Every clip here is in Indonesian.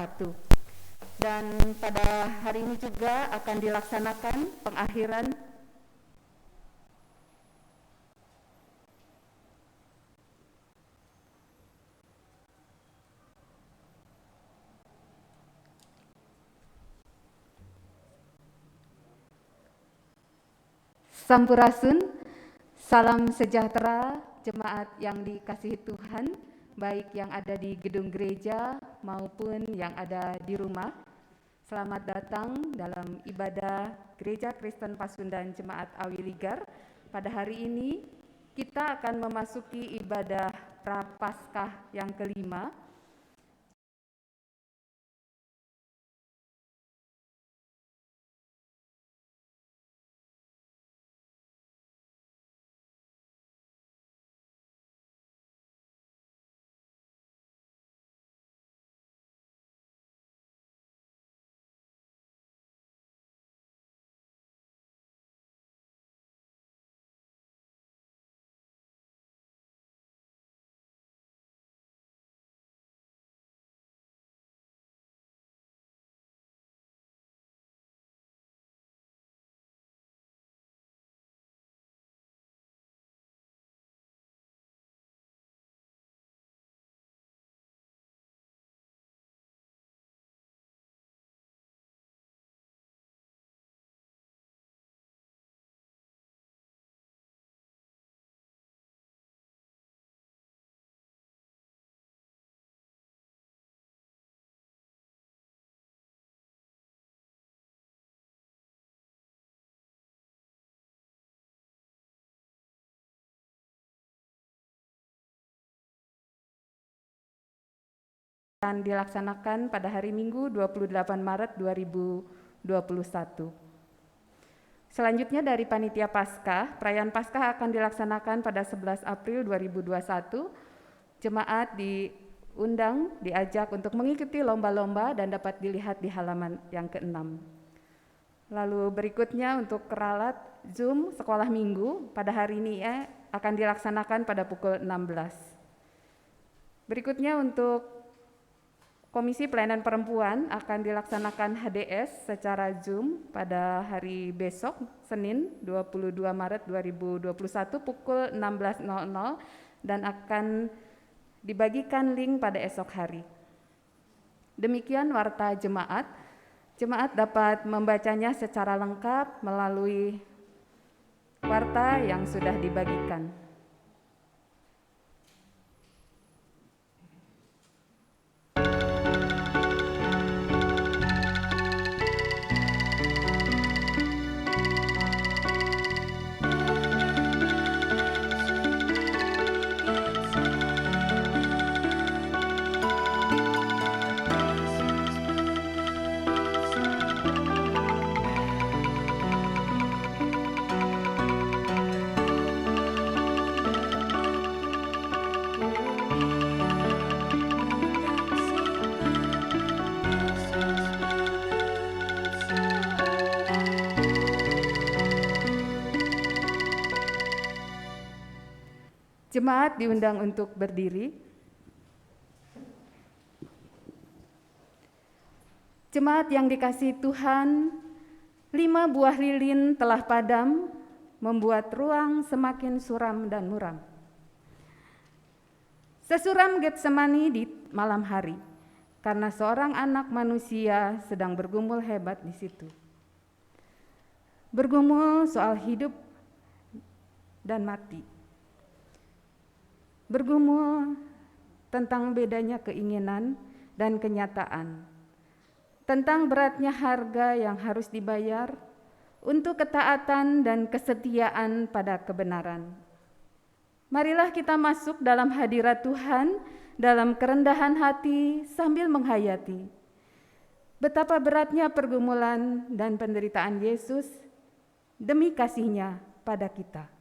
2021. Dan pada hari ini juga akan dilaksanakan pengakhiran Sampurasun, salam sejahtera jemaat yang dikasihi Tuhan, baik yang ada di gedung gereja maupun yang ada di rumah. Selamat datang dalam ibadah Gereja Kristen Pasundan Jemaat Awiligar. Pada hari ini kita akan memasuki ibadah Prapaskah yang kelima. Akan dilaksanakan pada hari Minggu 28 Maret 2021. Selanjutnya dari Panitia Paskah, perayaan Paskah akan dilaksanakan pada 11 April 2021. Jemaat diundang, diajak untuk mengikuti lomba-lomba dan dapat dilihat di halaman yang ke-6. Lalu berikutnya untuk keralat Zoom Sekolah Minggu pada hari ini akan dilaksanakan pada pukul 16. Berikutnya untuk Komisi Pelayanan Perempuan akan dilaksanakan HDS secara Zoom pada hari besok, Senin 22 Maret 2021 pukul 16.00 dan akan dibagikan link pada esok hari. Demikian warta jemaat. Jemaat dapat membacanya secara lengkap melalui warta yang sudah dibagikan. Jemaat diundang untuk berdiri. Jemaat yang dikasihi Tuhan, 5 buah lilin telah padam, membuat ruang semakin suram dan muram. Sesuram Getsemani di malam hari, karena seorang anak manusia sedang bergumul hebat di situ. Bergumul soal hidup dan mati. Bergumul tentang bedanya keinginan dan kenyataan, tentang beratnya harga yang harus dibayar untuk ketaatan dan kesetiaan pada kebenaran. Marilah kita masuk dalam hadirat Tuhan dalam kerendahan hati sambil menghayati betapa beratnya pergumulan dan penderitaan Yesus demi kasih-Nya pada kita.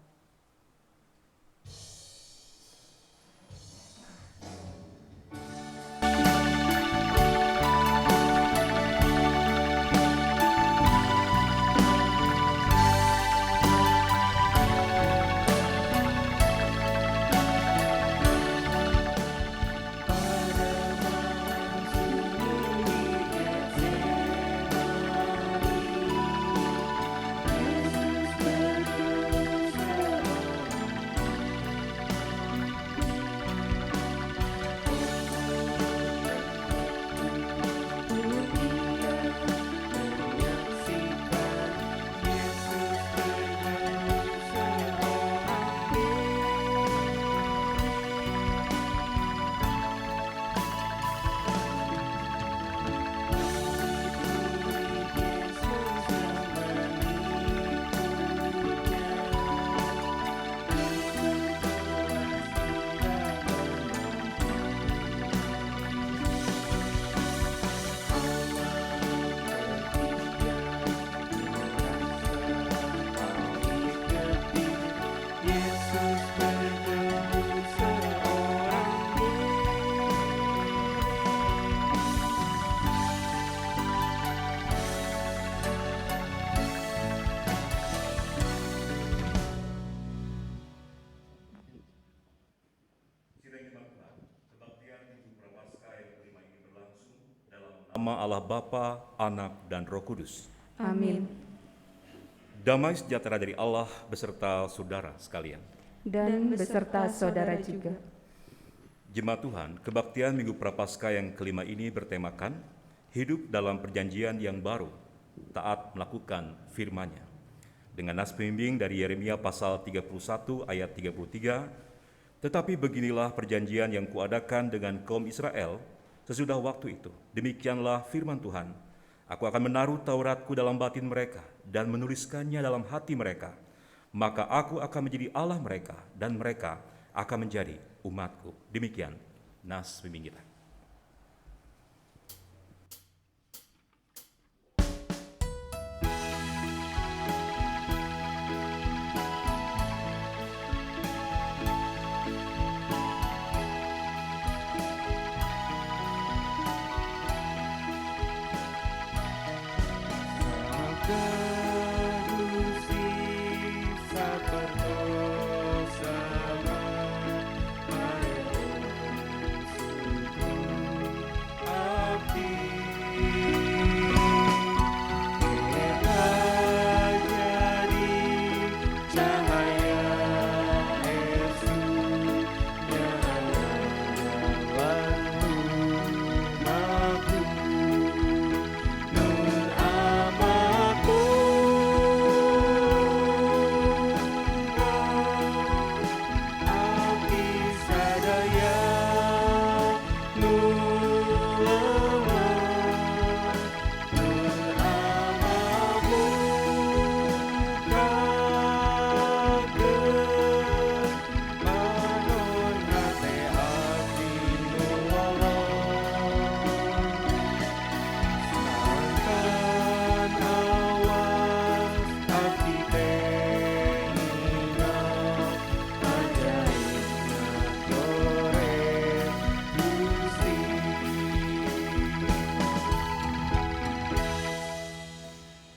nama Allah Bapa, Anak, dan Roh Kudus. Amin. Damai sejahtera dari Allah beserta saudara sekalian. Dan beserta saudara juga. Jemaat Tuhan, kebaktian Minggu Prapaskah yang kelima ini bertemakan hidup dalam perjanjian yang baru, taat melakukan firman-Nya. Dengan nas pembimbing dari Yeremia pasal 31 ayat 33, tetapi beginilah perjanjian yang kuadakan dengan kaum Israel sesudah waktu itu. Demikianlah firman Tuhan, aku akan menaruh Tauratku dalam batin mereka dan menuliskannya dalam hati mereka. Maka aku akan menjadi Allah mereka dan mereka akan menjadi umatku. Demikian nas pembimbing kita.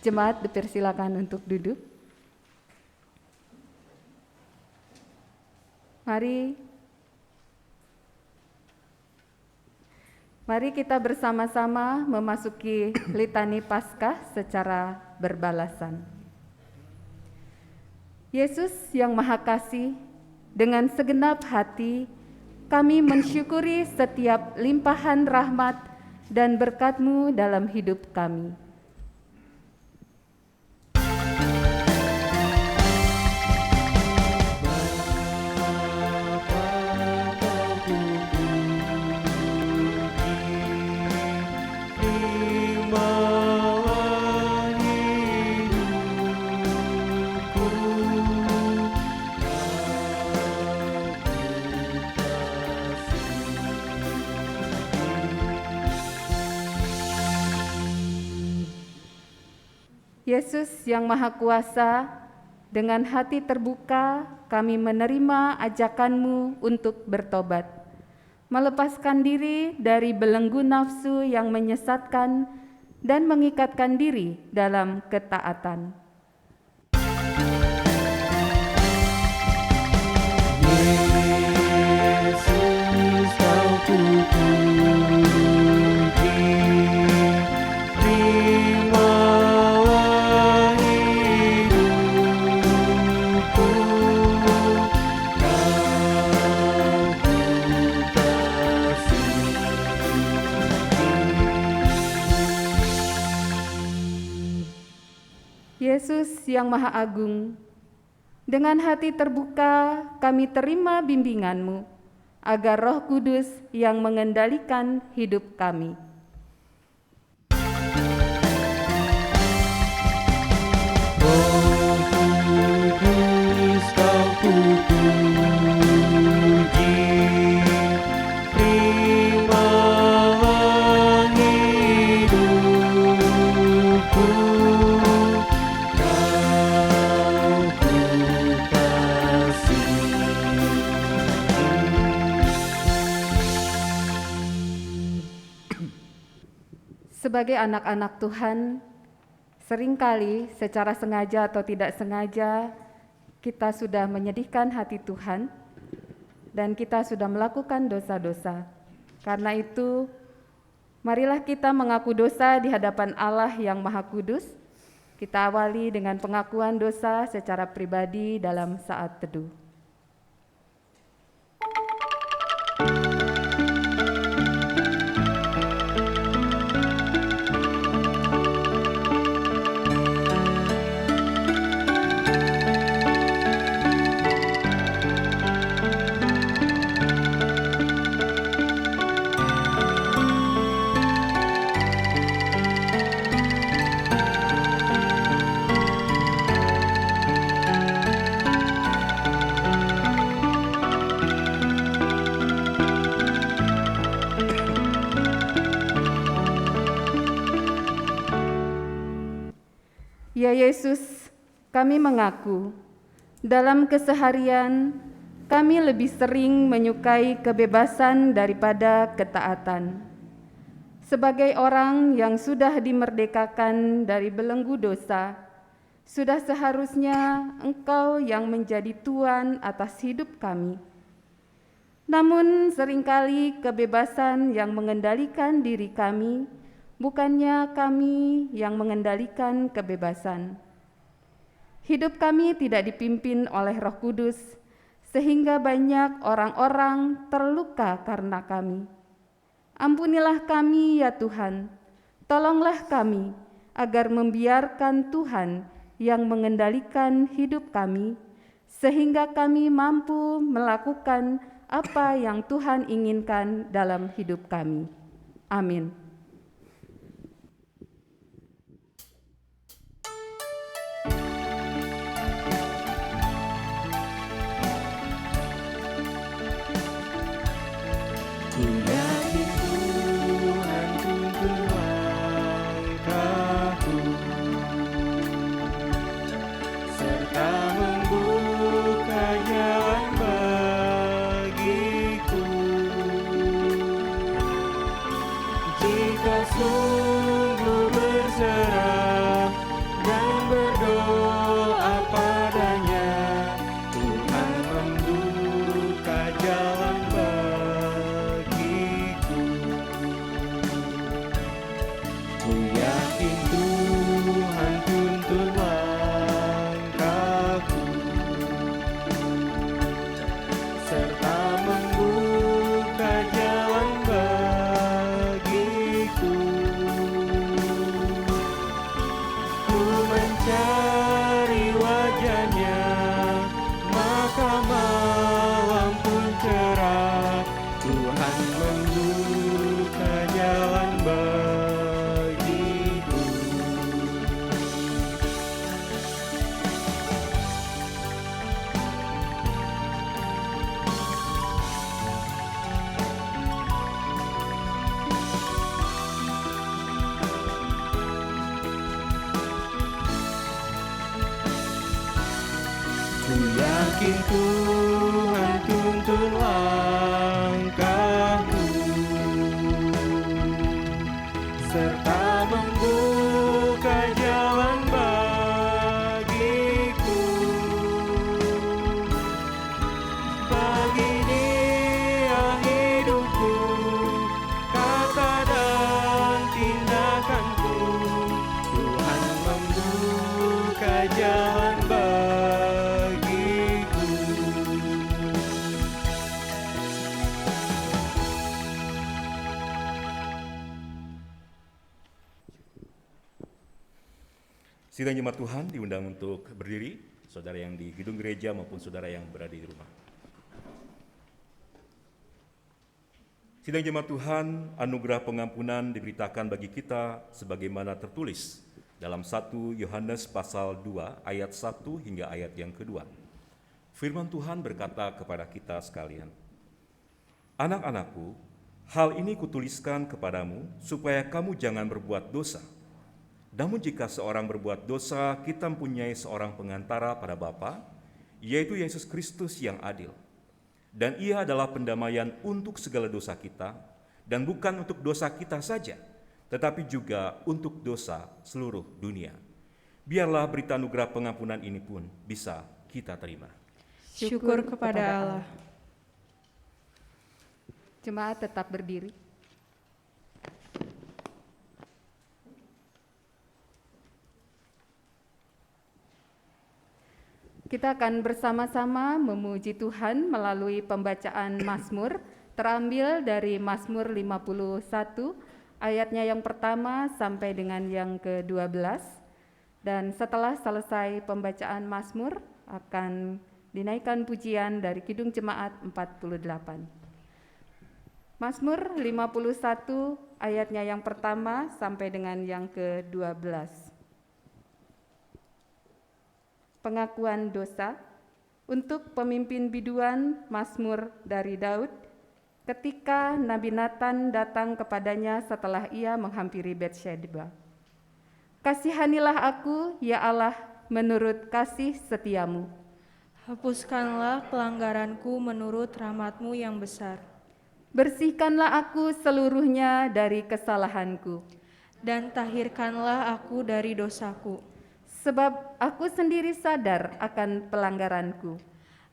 Jemaat dipersilakan untuk duduk. Mari kita bersama-sama memasuki litani Paskah secara berbalasan. Yesus yang Maha Kasih, dengan segenap hati kami mensyukuri setiap limpahan rahmat dan berkat-Mu dalam hidup kami. Yesus yang Maha Kuasa, dengan hati terbuka kami menerima ajakan-Mu untuk bertobat, melepaskan diri dari belenggu nafsu yang menyesatkan dan mengikatkan diri dalam ketaatan. Yesus, Kau kupuji, terimalah hidupku, Kau kukasihi. Yesus yang Maha Agung, dengan hati terbuka kami terima bimbingan-Mu, agar Roh Kudus yang mengendalikan hidup kami. Roh Kudus, Kau kupuji, terimalah hidupku, Sebagai anak-anak Tuhan, seringkali secara sengaja atau tidak sengaja kita sudah menyedihkan hati Tuhan dan kita sudah melakukan dosa-dosa. Karena itu, Marilah kita mengaku dosa di hadapan Allah yang Maha Kudus. Kita awali dengan pengakuan dosa secara pribadi dalam saat teduh. Ya Yesus, kami mengaku, dalam keseharian kami lebih sering menyukai kebebasan daripada ketaatan. Sebagai orang yang sudah dimerdekakan dari belenggu dosa, sudah seharusnya Engkau yang menjadi Tuan atas hidup kami. Namun seringkali kebebasan yang mengendalikan diri kami, bukannya kami yang mengendalikan kebebasan. Hidup kami tidak dipimpin oleh Roh Kudus, sehingga banyak orang-orang terluka karena kami. Ampunilah kami ya Tuhan, tolonglah kami agar membiarkan Tuhan yang mengendalikan hidup kami, sehingga kami mampu melakukan apa yang Tuhan inginkan dalam hidup kami. Amin. Ku yakin Tuhan tuntun langkahku, serta membuka jalan bagiku. Jika sungguh berserah dan berdoa padanya, Tuhan membuka jalan bagiku. Ku yakin Tuhan tuntun langkahku, serta membuka jalan bagiku. Ku mencari wajah-Nya, maka malam pun cerah. Tuhan membuka jalan bagiku. Ku yakin Tuhan tuntun langkahku, serta membuka jalan bagiku. Bagi Dia hidupku, kata dan tindakanku, Tuhan membuka jalan bagiku. Sidang jemaat Tuhan diundang untuk berdiri, saudara yang di gedung gereja maupun saudara yang berada di rumah. Sidang jemaat Tuhan, anugerah pengampunan diberitakan bagi kita sebagaimana tertulis dalam 1 Yohanes pasal 2 ayat 1 hingga ayat yang kedua. Firman Tuhan berkata kepada kita sekalian, "Anak-anakku, hal ini kutuliskan kepadamu supaya kamu jangan berbuat dosa. Namun jika seorang berbuat dosa, kita mempunyai seorang pengantara pada Bapa, yaitu Yesus Kristus yang adil. Dan Ia adalah pendamaian untuk segala dosa kita, dan bukan untuk dosa kita saja, tetapi juga untuk dosa seluruh dunia. Biarlah berita anugerah pengampunan ini pun bisa kita terima." Syukur kepada Allah. Jemaat tetap berdiri. Kita akan bersama-sama memuji Tuhan melalui pembacaan Mazmur terambil dari Mazmur 51 ayatnya yang pertama sampai dengan yang ke-12. Dan setelah selesai pembacaan Mazmur akan dinaikkan pujian dari Kidung Jemaat 48. Mazmur 51 ayatnya yang pertama sampai dengan yang ke-12. Pengakuan dosa untuk pemimpin biduan Mazmur dari Daud ketika Nabi Nathan datang kepadanya setelah ia menghampiri Betsheba. Kasihanilah aku, ya Allah, menurut kasih setiamu. Hapuskanlah pelanggaranku menurut rahmat-Mu yang besar. Bersihkanlah aku seluruhnya dari kesalahanku. Dan tahirkanlah aku dari dosaku. Sebab aku sendiri sadar akan pelanggaranku.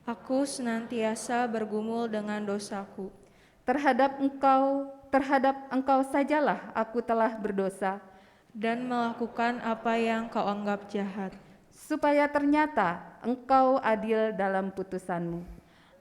Aku senantiasa bergumul dengan dosaku. Terhadap engkau sajalah aku telah berdosa. Dan melakukan apa yang kau anggap jahat. Supaya ternyata engkau adil dalam putusanmu.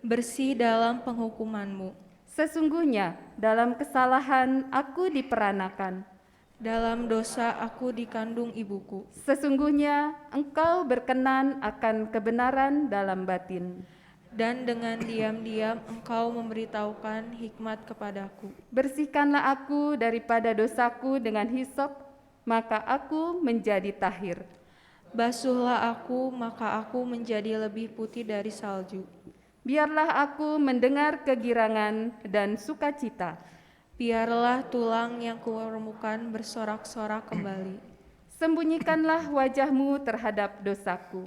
Bersih dalam penghukumanmu. Sesungguhnya dalam kesalahan aku diperanakan. Dalam dosa aku dikandung ibuku. Sesungguhnya engkau berkenan akan kebenaran dalam batin. Dan dengan diam-diam engkau memberitahukan hikmat kepadaku. Bersihkanlah aku daripada dosaku dengan hisop, maka aku menjadi tahir. Basuhlah aku, maka aku menjadi lebih putih dari salju. Biarlah aku mendengar kegirangan dan sukacita. Biarlah tulang yang kuremukan bersorak-sorak kembali. Sembunyikanlah wajahmu terhadap dosaku.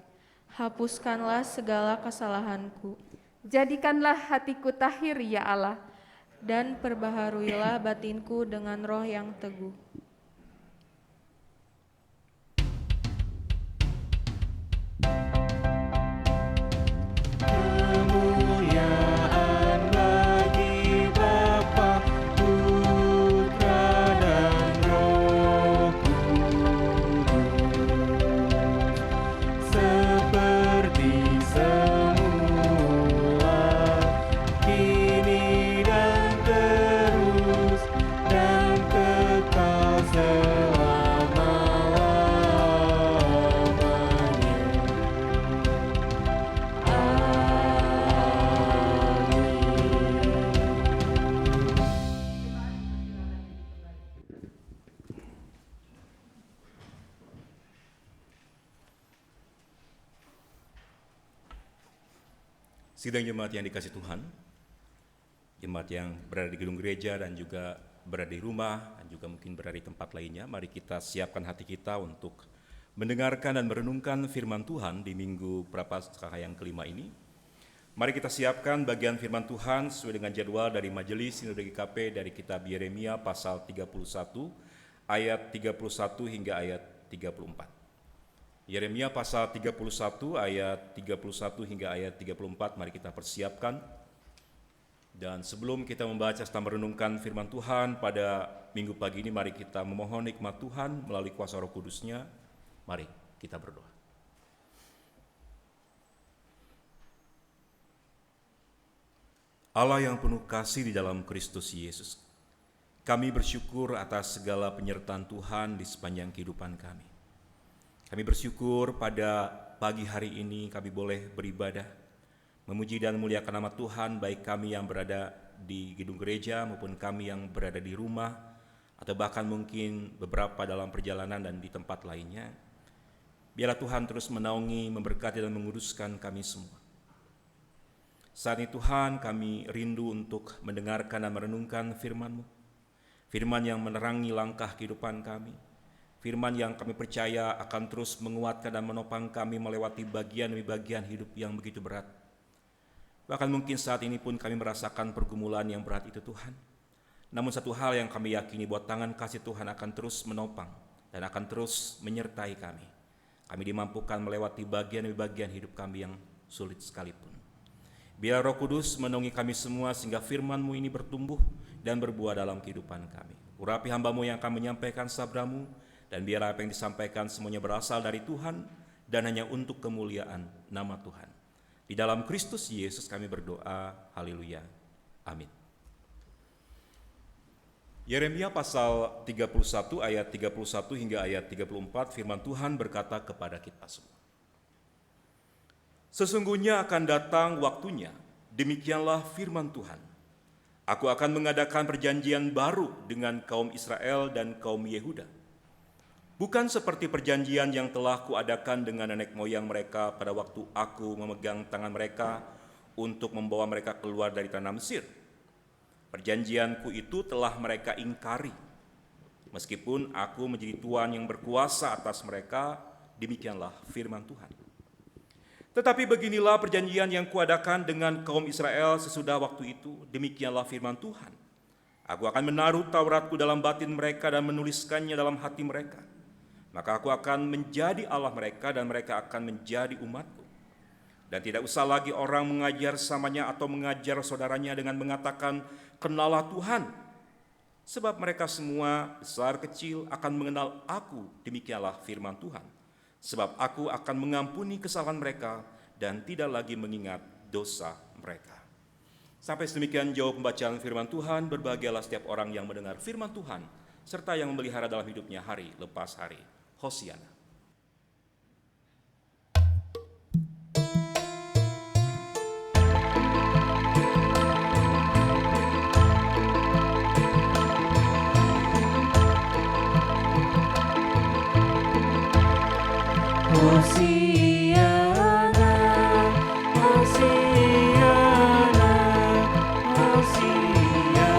Hapuskanlah segala kesalahanku. Jadikanlah hatiku tahir, ya Allah. Dan perbaharuilah batinku dengan roh yang teguh. Kemuliaan bagi Bapa, Putra dan Roh Kudus, seperti semula, kini dan terus, dan kekal selama-lamanya. Sidang jemaat yang dikasih Tuhan, jemaat yang berada di gedung gereja dan juga berada di rumah dan juga mungkin berada di tempat lainnya, mari kita siapkan hati kita untuk mendengarkan dan merenungkan firman Tuhan di Minggu Prapaskah yang kelima ini. Mari kita siapkan bagian firman Tuhan sesuai dengan jadwal dari Majelis Sinode GKP dari kitab Yeremia pasal 31 ayat 31 hingga ayat 34. Yeremia pasal 31 ayat 31 hingga ayat 34, mari kita persiapkan. Dan sebelum kita membaca serta merenungkan firman Tuhan pada minggu pagi ini, mari kita memohon nikmat Tuhan melalui kuasa Roh Kudus-Nya. Mari kita berdoa. Allah yang penuh kasih di dalam Kristus Yesus, kami bersyukur atas segala penyertaan Tuhan di sepanjang kehidupan kami. Kami bersyukur pada pagi hari ini kami boleh beribadah, memuji dan memuliakan nama Tuhan, baik kami yang berada di gedung gereja maupun kami yang berada di rumah, atau bahkan mungkin beberapa dalam perjalanan dan di tempat lainnya. Biarlah Tuhan terus menaungi, memberkati dan menguduskan kami semua. Saat ini Tuhan, kami rindu untuk mendengarkan dan merenungkan firman-Mu, firman yang menerangi langkah kehidupan kami, firman yang kami percaya akan terus menguatkan dan menopang kami melewati bagian demi bagian hidup yang begitu berat. Bahkan mungkin saat ini pun kami merasakan pergumulan yang berat itu Tuhan. Namun satu hal yang kami yakini, bahwa tangan kasih Tuhan akan terus menopang dan akan terus menyertai kami. Kami dimampukan melewati bagian demi bagian hidup kami yang sulit sekalipun. Biar Roh Kudus menaungi kami semua sehingga firman-Mu ini bertumbuh dan berbuah dalam kehidupan kami. Urapi hamba-Mu yang akan menyampaikan sabda-Mu, dan biar apa yang disampaikan semuanya berasal dari Tuhan dan hanya untuk kemuliaan nama Tuhan. Di dalam Kristus Yesus kami berdoa, haleluya, amin. Yeremia pasal 31 ayat 31 hingga ayat 34, firman Tuhan berkata kepada kita semua. Sesungguhnya akan datang waktunya, demikianlah firman Tuhan. Aku akan mengadakan perjanjian baru dengan kaum Israel dan kaum Yehuda. Bukan seperti perjanjian yang telah kuadakan dengan nenek moyang mereka pada waktu aku memegang tangan mereka untuk membawa mereka keluar dari tanah Mesir. Perjanjianku itu telah mereka ingkari. Meskipun aku menjadi Tuhan yang berkuasa atas mereka, demikianlah firman Tuhan. Tetapi beginilah perjanjian yang kuadakan dengan kaum Israel sesudah waktu itu, demikianlah firman Tuhan. Aku akan menaruh Tauratku dalam batin mereka dan menuliskannya dalam hati mereka. Maka aku akan menjadi Allah mereka dan mereka akan menjadi umatku. Dan tidak usah lagi orang mengajar samanya atau mengajar saudaranya dengan mengatakan, kenalah Tuhan. Sebab mereka semua, besar kecil, akan mengenal aku, demikianlah firman Tuhan. Sebab aku akan mengampuni kesalahan mereka dan tidak lagi mengingat dosa mereka. Sampai sedemikian jauh pembacaan firman Tuhan, berbahagialah setiap orang yang mendengar firman Tuhan, serta yang memelihara dalam hidupnya hari lepas hari. Hosiana. Hosiana, Hosiana, Hosiana.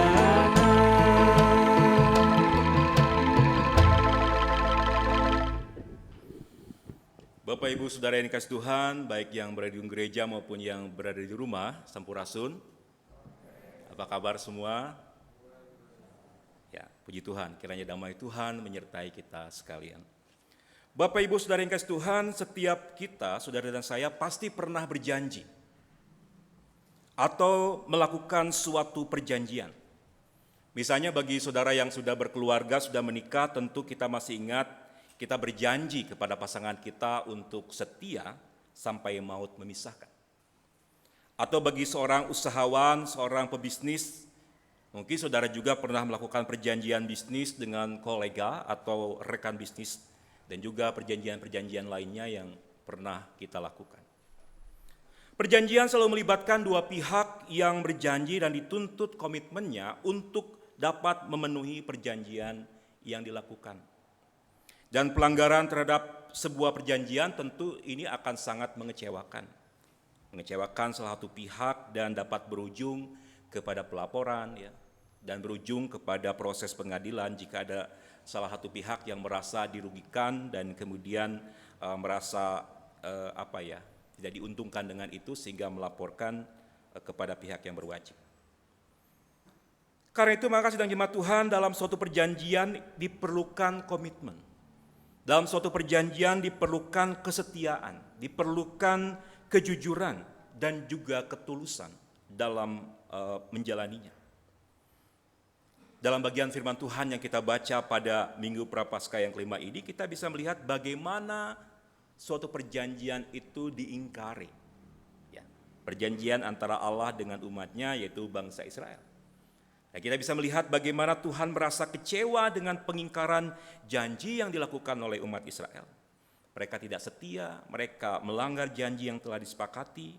Bapak Ibu Saudara yang dikasihi Tuhan, baik yang berada di gereja maupun yang berada di rumah, Sampurasun. Apa kabar semua? Ya, puji Tuhan, kiranya damai Tuhan menyertai kita sekalian. Bapak Ibu Saudara yang dikasihi Tuhan, setiap kita, saudara dan saya pasti pernah berjanji atau melakukan suatu perjanjian. Misalnya bagi saudara yang sudah berkeluarga, sudah menikah, tentu kita masih ingat kita berjanji kepada pasangan kita untuk setia sampai maut memisahkan. Atau bagi seorang usahawan, seorang pebisnis, mungkin saudara juga pernah melakukan perjanjian bisnis dengan kolega atau rekan bisnis, dan juga perjanjian-perjanjian lainnya yang pernah kita lakukan. Perjanjian selalu melibatkan dua pihak yang berjanji dan dituntut komitmennya untuk dapat memenuhi perjanjian yang dilakukan. Dan pelanggaran terhadap sebuah perjanjian tentu ini akan sangat mengecewakan. Mengecewakan salah satu pihak dan dapat berujung kepada pelaporan, ya, dan berujung kepada proses pengadilan jika ada salah satu pihak yang merasa dirugikan dan kemudian merasa tidak diuntungkan dengan itu sehingga melaporkan kepada pihak yang berwajib. Karena itu maka sidang jemaat Tuhan, dalam suatu perjanjian diperlukan komitmen. Dalam suatu perjanjian diperlukan kesetiaan, diperlukan kejujuran dan juga ketulusan dalam menjalaninya. Dalam bagian firman Tuhan yang kita baca pada Minggu Prapaskah yang kelima ini, kita bisa melihat bagaimana suatu perjanjian itu diingkari. Ya, perjanjian antara Allah dengan umatnya, yaitu bangsa Israel. Dan kita bisa melihat bagaimana Tuhan merasa kecewa dengan pengingkaran janji yang dilakukan oleh umat Israel. Mereka tidak setia, mereka melanggar janji yang telah disepakati,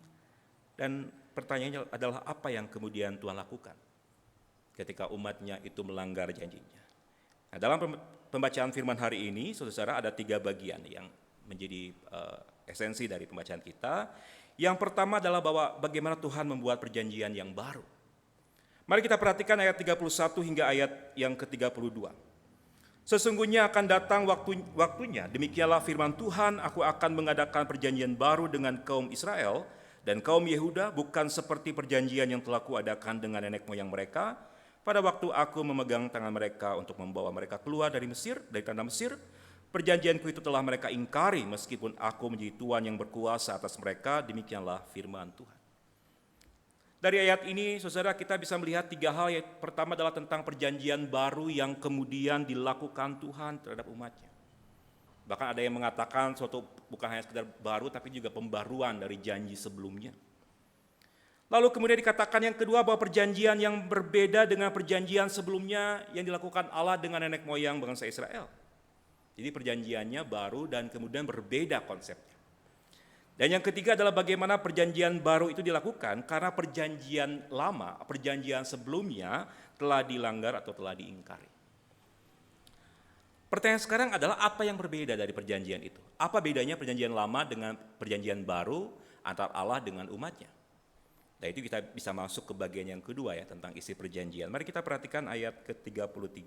dan pertanyaannya adalah apa yang kemudian Tuhan lakukan ketika umatnya itu melanggar janjinya. Nah, dalam pembacaan firman hari ini, saudara-saudara, ada 3 bagian yang menjadi esensi dari pembacaan kita. Yang pertama adalah bahwa bagaimana Tuhan membuat perjanjian yang baru. Mari kita perhatikan ayat 31 hingga ayat yang ke-32. Sesungguhnya akan datang waktunya, demikianlah firman Tuhan, aku akan mengadakan perjanjian baru dengan kaum Israel dan kaum Yehuda, bukan seperti perjanjian yang telah kuadakan dengan nenek moyang mereka, pada waktu aku memegang tangan mereka untuk membawa mereka keluar dari tanah Mesir. Perjanjianku itu telah mereka ingkari, meskipun aku menjadi Tuhan yang berkuasa atas mereka, demikianlah firman Tuhan. Dari ayat ini, saudara, kita bisa melihat 3 hal. Yang pertama adalah tentang perjanjian baru yang kemudian dilakukan Tuhan terhadap umatnya. Bahkan ada yang mengatakan suatu bukan hanya sekedar baru, tapi juga pembaruan dari janji sebelumnya. Lalu kemudian dikatakan yang kedua bahwa perjanjian yang berbeda dengan perjanjian sebelumnya yang dilakukan Allah dengan nenek moyang bangsa Israel. Jadi perjanjiannya baru dan kemudian berbeda konsepnya. Dan yang ketiga adalah bagaimana perjanjian baru itu dilakukan karena perjanjian lama, perjanjian sebelumnya telah dilanggar atau telah diingkari. Pertanyaan sekarang adalah apa yang berbeda dari perjanjian itu? Apa bedanya perjanjian lama dengan perjanjian baru antara Allah dengan umatnya? Nah itu kita bisa masuk ke bagian yang kedua ya tentang isi perjanjian. Mari kita perhatikan ayat ke-33.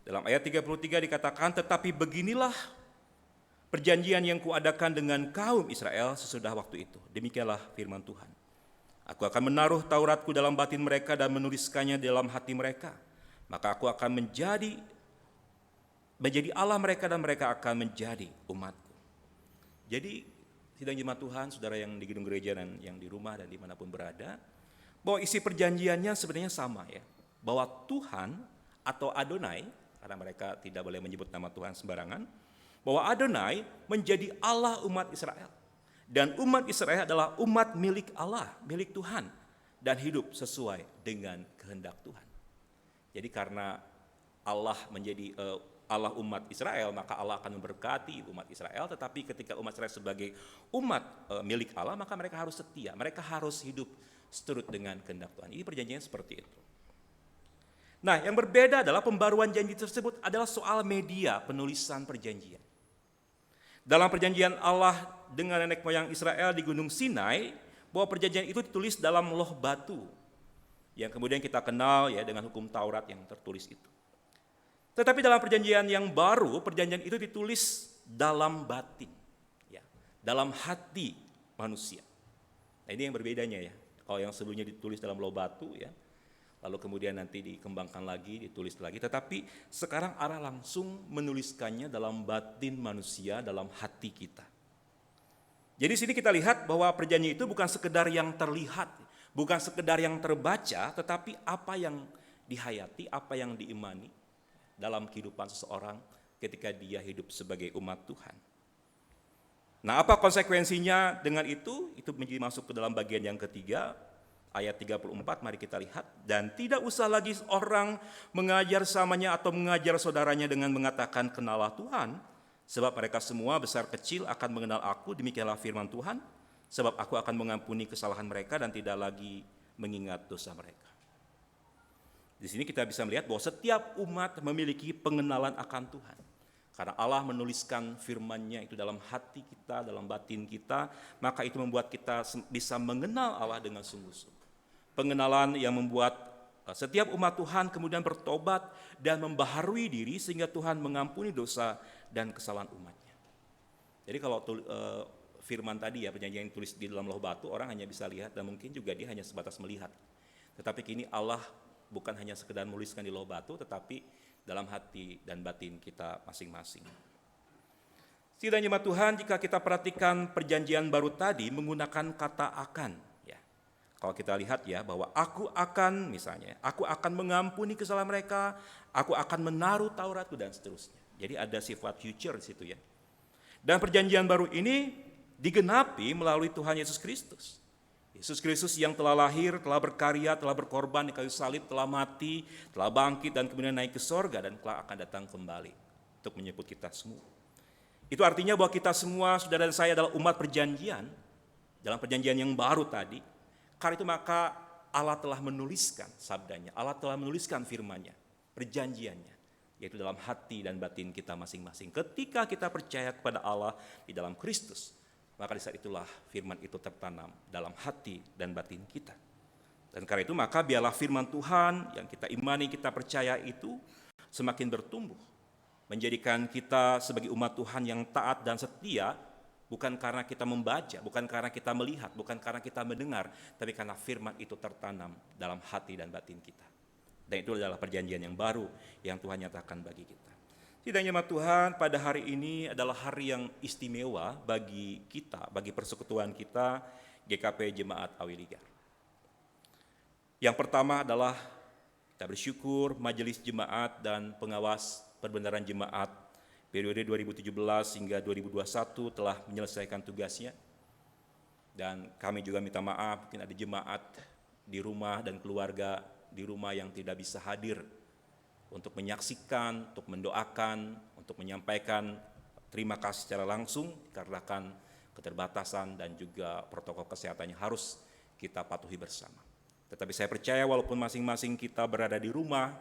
Dalam ayat 33 dikatakan, tetapi beginilah perjanjian yang kuadakan dengan kaum Israel sesudah waktu itu. Demikianlah firman Tuhan. Aku akan menaruh Tauratku dalam batin mereka dan menuliskannya dalam hati mereka. Maka aku akan menjadi Allah mereka dan mereka akan menjadi umatku. Jadi sidang jemaat Tuhan, saudara yang di gedung gereja dan yang di rumah dan dimanapun berada, bahwa isi perjanjiannya sebenarnya sama ya. Bahwa Tuhan atau Adonai, karena mereka tidak boleh menyebut nama Tuhan sembarangan, bahwa Adonai menjadi Allah umat Israel. Dan umat Israel adalah umat milik Allah, milik Tuhan. Dan hidup sesuai dengan kehendak Tuhan. Jadi karena Allah menjadi Allah umat Israel, maka Allah akan memberkati umat Israel. Tetapi ketika umat Israel sebagai umat milik Allah, maka mereka harus setia. Mereka harus hidup seturut dengan kehendak Tuhan. Ini perjanjian seperti itu. Nah, yang berbeda adalah pembaruan janji tersebut adalah soal media penulisan perjanjian. Dalam perjanjian Allah dengan nenek moyang Israel di Gunung Sinai, bahwa perjanjian itu ditulis dalam loh batu, yang kemudian kita kenal ya dengan hukum Taurat yang tertulis itu. Tetapi dalam perjanjian yang baru, perjanjian itu ditulis dalam batin, ya, dalam hati manusia. Nah ini yang berbedanya ya. Kalau yang sebelumnya ditulis dalam loh batu ya, lalu kemudian nanti dikembangkan lagi, ditulis lagi. Tetapi sekarang Allah langsung menuliskannya dalam batin manusia, dalam hati kita. Jadi sini kita lihat bahwa perjanjian itu bukan sekedar yang terlihat, bukan sekedar yang terbaca, tetapi apa yang dihayati, apa yang diimani dalam kehidupan seseorang ketika dia hidup sebagai umat Tuhan. Nah, apa konsekuensinya dengan itu? Itu menjadi masuk ke dalam bagian yang ketiga, ayat 34, mari kita lihat. Dan tidak usah lagi orang mengajar samanya atau mengajar saudaranya dengan mengatakan kenalah Tuhan, sebab mereka semua besar kecil akan mengenal aku, demikianlah firman Tuhan, sebab aku akan mengampuni kesalahan mereka dan tidak lagi mengingat dosa mereka. Di sini kita bisa melihat bahwa setiap umat memiliki pengenalan akan Tuhan. Karena Allah menuliskan firman-Nya itu dalam hati kita, dalam batin kita, maka itu membuat kita bisa mengenal Allah dengan sungguh-sungguh. Pengenalan yang membuat setiap umat Tuhan kemudian bertobat dan membaharui diri sehingga Tuhan mengampuni dosa dan kesalahan umatnya. Jadi kalau firman tadi ya, perjanjian yang ditulis di dalam loh batu, orang hanya bisa lihat dan mungkin juga dia hanya sebatas melihat. Tetapi kini Allah bukan hanya sekedar menuliskan di loh batu, tetapi dalam hati dan batin kita masing-masing. Sidang jemaat Tuhan, jika kita perhatikan perjanjian baru tadi menggunakan kata akan, ya. Kalau kita lihat ya bahwa aku akan, misalnya, aku akan mengampuni kesalahan mereka, aku akan menaruh Tauratku dan seterusnya. Jadi ada sifat future di situ ya. Dan perjanjian baru ini digenapi melalui Tuhan Yesus Kristus. Yesus Kristus yang telah lahir, telah berkarya, telah berkorban di kayu salib, telah mati, telah bangkit dan kemudian naik ke sorga dan telah akan datang kembali untuk menyebut kita semua. Itu artinya bahwa kita semua, saudara dan saya adalah umat perjanjian, dalam perjanjian yang baru tadi. Karena itu maka Allah telah menuliskan sabdanya, Allah telah menuliskan firman-Nya, perjanjiannya, yaitu dalam hati dan batin kita masing-masing. Ketika kita percaya kepada Allah di dalam Kristus, maka di saat itulah firman itu tertanam dalam hati dan batin kita. Dan karena itu maka biarlah firman Tuhan yang kita imani, kita percaya itu semakin bertumbuh. Menjadikan kita sebagai umat Tuhan yang taat dan setia, bukan karena kita membaca, bukan karena kita melihat, bukan karena kita mendengar, tapi karena firman itu tertanam dalam hati dan batin kita. Dan itu adalah perjanjian yang baru yang Tuhan nyatakan bagi kita. Sidang jemaat Tuhan, pada hari ini adalah hari yang istimewa bagi kita, bagi persekutuan kita, GKP Jemaat Awiligar. Yang pertama adalah kita bersyukur majelis jemaat dan pengawas perbenaran jemaat periode 2017 hingga 2021 telah menyelesaikan tugasnya. Dan kami juga minta maaf, mungkin ada jemaat di rumah dan keluarga di rumah yang tidak bisa hadir untuk menyaksikan, untuk mendoakan, untuk menyampaikan terima kasih secara langsung dikarenakan keterbatasan dan juga protokol kesehatannya harus kita patuhi bersama. Tetapi saya percaya walaupun masing-masing kita berada di rumah,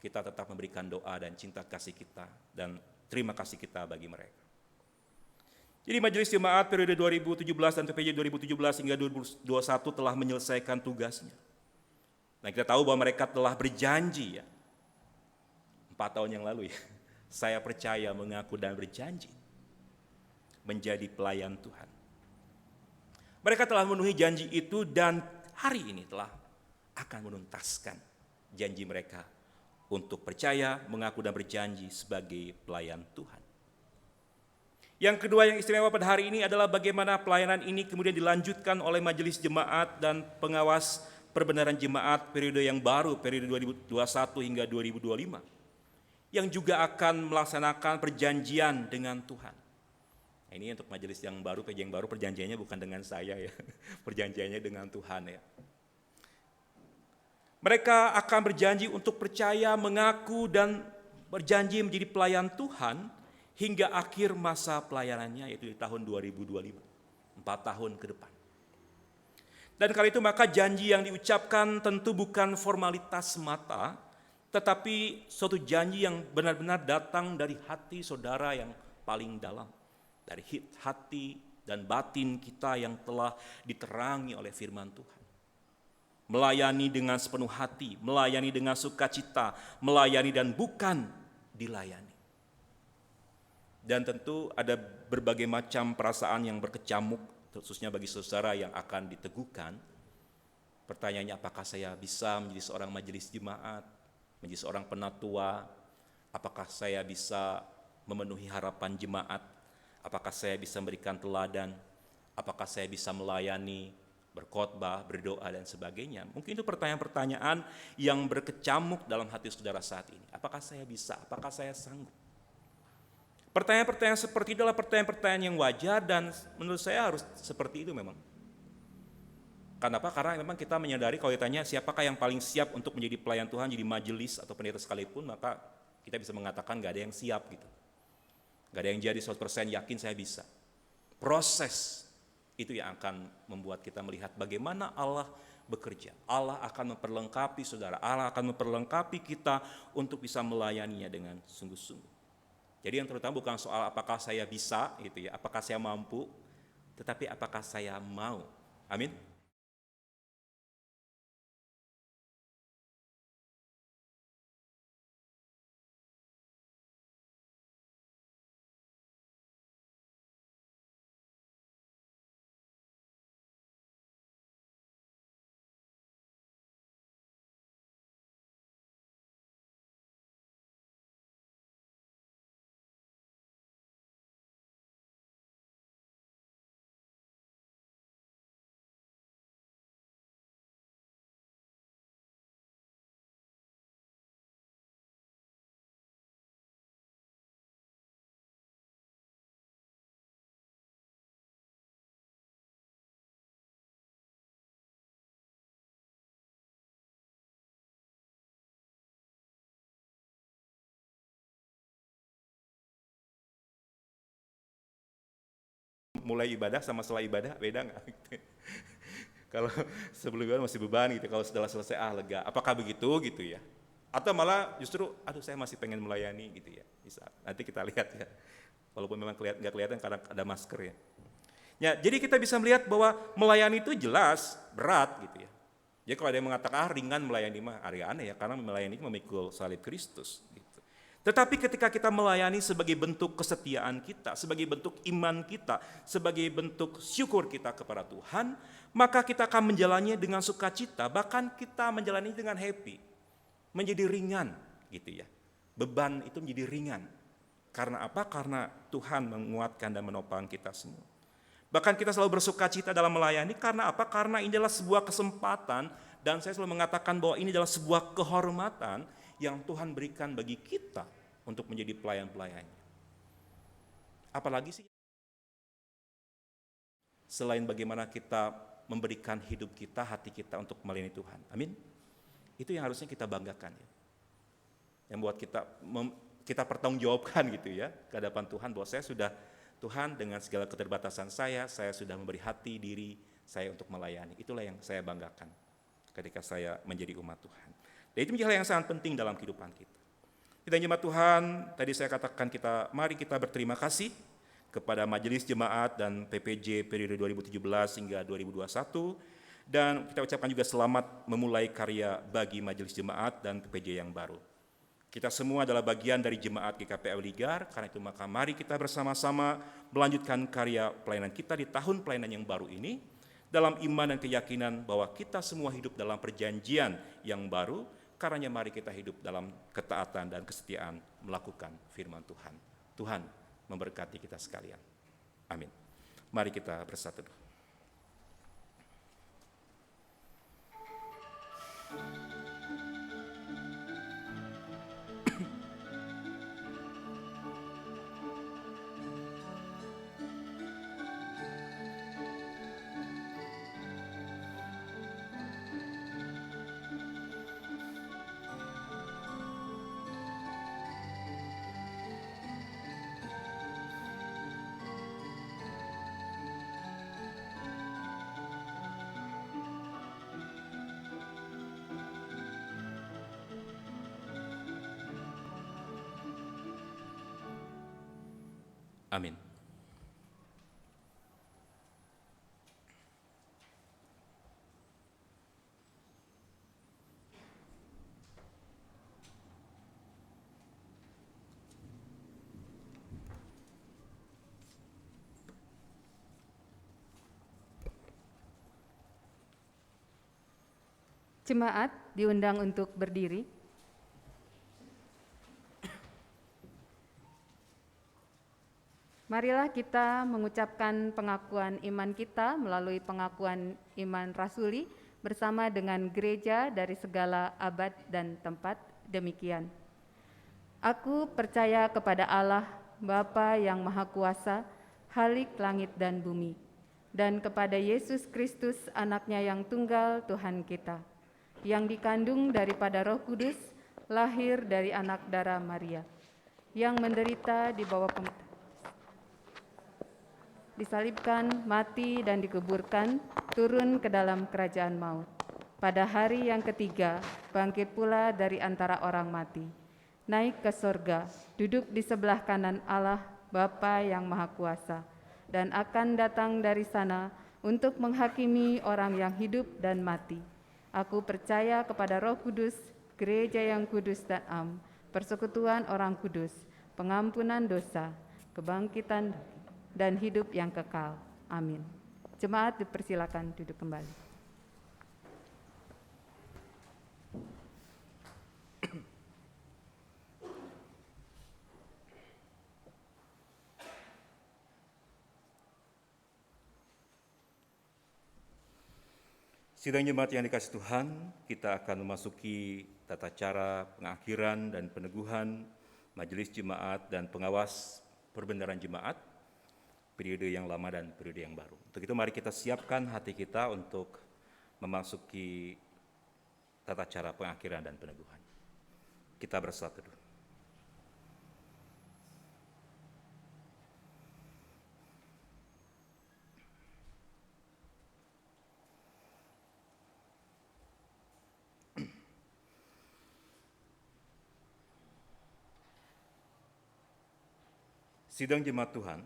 kita tetap memberikan doa dan cinta kasih kita dan terima kasih kita bagi mereka. Jadi Majelis Jemaat periode 2017 dan PPJ 2017 hingga 2021 telah menyelesaikan tugasnya. Nah, kita tahu bahwa mereka telah berjanji ya, 4 tahun yang lalu ya, saya percaya, mengaku dan berjanji menjadi pelayan Tuhan. Mereka telah memenuhi janji itu dan hari ini telah akan menuntaskan janji mereka untuk percaya, mengaku dan berjanji sebagai pelayan Tuhan. Yang kedua yang istimewa pada hari ini adalah bagaimana pelayanan ini kemudian dilanjutkan oleh Majelis Jemaat dan pengawas perbenaran jemaat periode yang baru, periode 2021 hingga 2025, yang juga akan melaksanakan perjanjian dengan Tuhan. Nah, ini untuk majelis yang baru, PJ yang baru, perjanjiannya bukan dengan saya ya, perjanjiannya dengan Tuhan ya. Mereka akan berjanji untuk percaya, mengaku dan berjanji menjadi pelayan Tuhan hingga akhir masa pelayanannya, yaitu di tahun 2025, 4 tahun ke depan. Dan kali itu maka janji yang diucapkan tentu bukan formalitas semata, tetapi suatu janji yang benar-benar datang dari hati saudara yang paling dalam, dari hati dan batin kita yang telah diterangi oleh firman Tuhan. Melayani dengan sepenuh hati, melayani dengan sukacita, melayani dan bukan dilayani. Dan tentu ada berbagai macam perasaan yang berkecamuk, khususnya bagi saudara yang akan diteguhkan. Pertanyaannya, apakah saya bisa menjadi seorang majelis jemaat, menjadi seorang penatua? Apakah saya bisa memenuhi harapan jemaat? Apakah saya bisa memberikan teladan? Apakah saya bisa melayani, berkhotbah, berdoa dan sebagainya? Mungkin itu pertanyaan-pertanyaan yang berkecamuk dalam hati saudara saat ini. Apakah saya bisa? Apakah saya sanggup? Pertanyaan-pertanyaan seperti itu adalah pertanyaan-pertanyaan yang wajar dan menurut saya harus seperti itu memang. Kenapa? Karena memang kita menyadari kalau ditanya siapakah yang paling siap untuk menjadi pelayan Tuhan, jadi majelis atau pendeta sekalipun, maka kita bisa mengatakan gak ada yang siap gitu. Gak ada yang jadi 100% yakin saya bisa. Proses itu yang akan membuat kita melihat bagaimana Allah bekerja. Allah akan memperlengkapi saudara, Allah akan memperlengkapi kita untuk bisa melayaninya dengan sungguh-sungguh. Jadi yang terutama bukan soal apakah saya bisa gitu ya, apakah saya mampu, tetapi apakah saya mau. Amin. Mulai ibadah sama setelah ibadah beda nggak? Kalau sebelum ibadah masih beban gitu, kalau setelah selesai lega. Apakah begitu gitu ya? Atau malah justru, aduh saya masih pengen melayani gitu ya? Bisa. Nanti kita lihat ya. Walaupun memang nggak kelihatan karena ada masker ya. Ya, jadi kita bisa melihat bahwa melayani itu jelas berat gitu ya. Jadi kalau ada yang mengatakan ringan melayani mah agak aneh ya, karena melayani memikul salib Kristus. Gitu. Tetapi ketika kita melayani sebagai bentuk kesetiaan kita, sebagai bentuk iman kita, sebagai bentuk syukur kita kepada Tuhan, maka kita akan menjalaninya dengan sukacita, bahkan kita menjalani dengan happy, menjadi ringan gitu ya. Beban itu menjadi ringan. Karena apa? Karena Tuhan menguatkan dan menopang kita semua. Bahkan kita selalu bersukacita dalam melayani, karena apa? Karena ini adalah sebuah kesempatan, dan saya selalu mengatakan bahwa ini adalah sebuah kehormatan yang Tuhan berikan bagi kita untuk menjadi pelayan-pelayannya. Apalagi sih selain bagaimana kita memberikan hidup kita, hati kita untuk melayani Tuhan. Amin. Itu yang harusnya kita banggakan ya. Yang buat kita pertanggungjawabkan gitu ya ke hadapan Tuhan, bahwa saya sudah, Tuhan, dengan segala keterbatasan saya sudah memberi hati diri saya untuk melayani. Itulah yang saya banggakan ketika saya menjadi umat Tuhan. Dan itu menjadi hal yang sangat penting dalam kehidupan kita. Kita jemaat Tuhan, tadi saya katakan mari kita berterima kasih kepada Majelis Jemaat dan PPJ periode 2017 hingga 2021, dan kita ucapkan juga selamat memulai karya bagi Majelis Jemaat dan PPJ yang baru. Kita semua adalah bagian dari Jemaat GKP Auligar, karena itu maka mari kita bersama-sama melanjutkan karya pelayanan kita di tahun pelayanan yang baru ini, dalam iman dan keyakinan bahwa kita semua hidup dalam perjanjian yang baru, karenanya mari kita hidup dalam ketaatan dan kesetiaan melakukan firman Tuhan. Tuhan memberkati kita sekalian. Amin. Mari kita bersatu. Amin. Jemaat diundang untuk berdiri. Marilah kita mengucapkan pengakuan iman kita melalui pengakuan iman rasuli bersama dengan gereja dari segala abad dan tempat. Demikian. Aku percaya kepada Allah, Bapa yang Maha Kuasa, Khalik langit dan bumi, dan kepada Yesus Kristus, anaknya yang tunggal Tuhan kita, yang dikandung daripada Roh Kudus, lahir dari anak darah Maria, yang menderita di bawah disalibkan, mati dan dikuburkan, turun ke dalam kerajaan maut. Pada hari yang ketiga, bangkit pula dari antara orang mati, naik ke sorga, duduk di sebelah kanan Allah, Bapa yang Maha Kuasa, dan akan datang dari sana untuk menghakimi orang yang hidup dan mati. Aku percaya kepada Roh Kudus, gereja yang kudus dan am, persekutuan orang kudus, pengampunan dosa, kebangkitan dan hidup yang kekal. Amin. Jemaat dipersilakan duduk kembali. Sidang jemaat yang dikasihi Tuhan, kita akan memasuki tata cara pengakhiran dan peneguhan Majelis Jemaat dan pengawas perbendaharaan jemaat periode yang lama dan periode yang baru. Untuk itu mari kita siapkan hati kita untuk memasuki tata cara pengakhiran dan peneguhan. Kita bersatu dulu. Sidang jemaat Tuhan,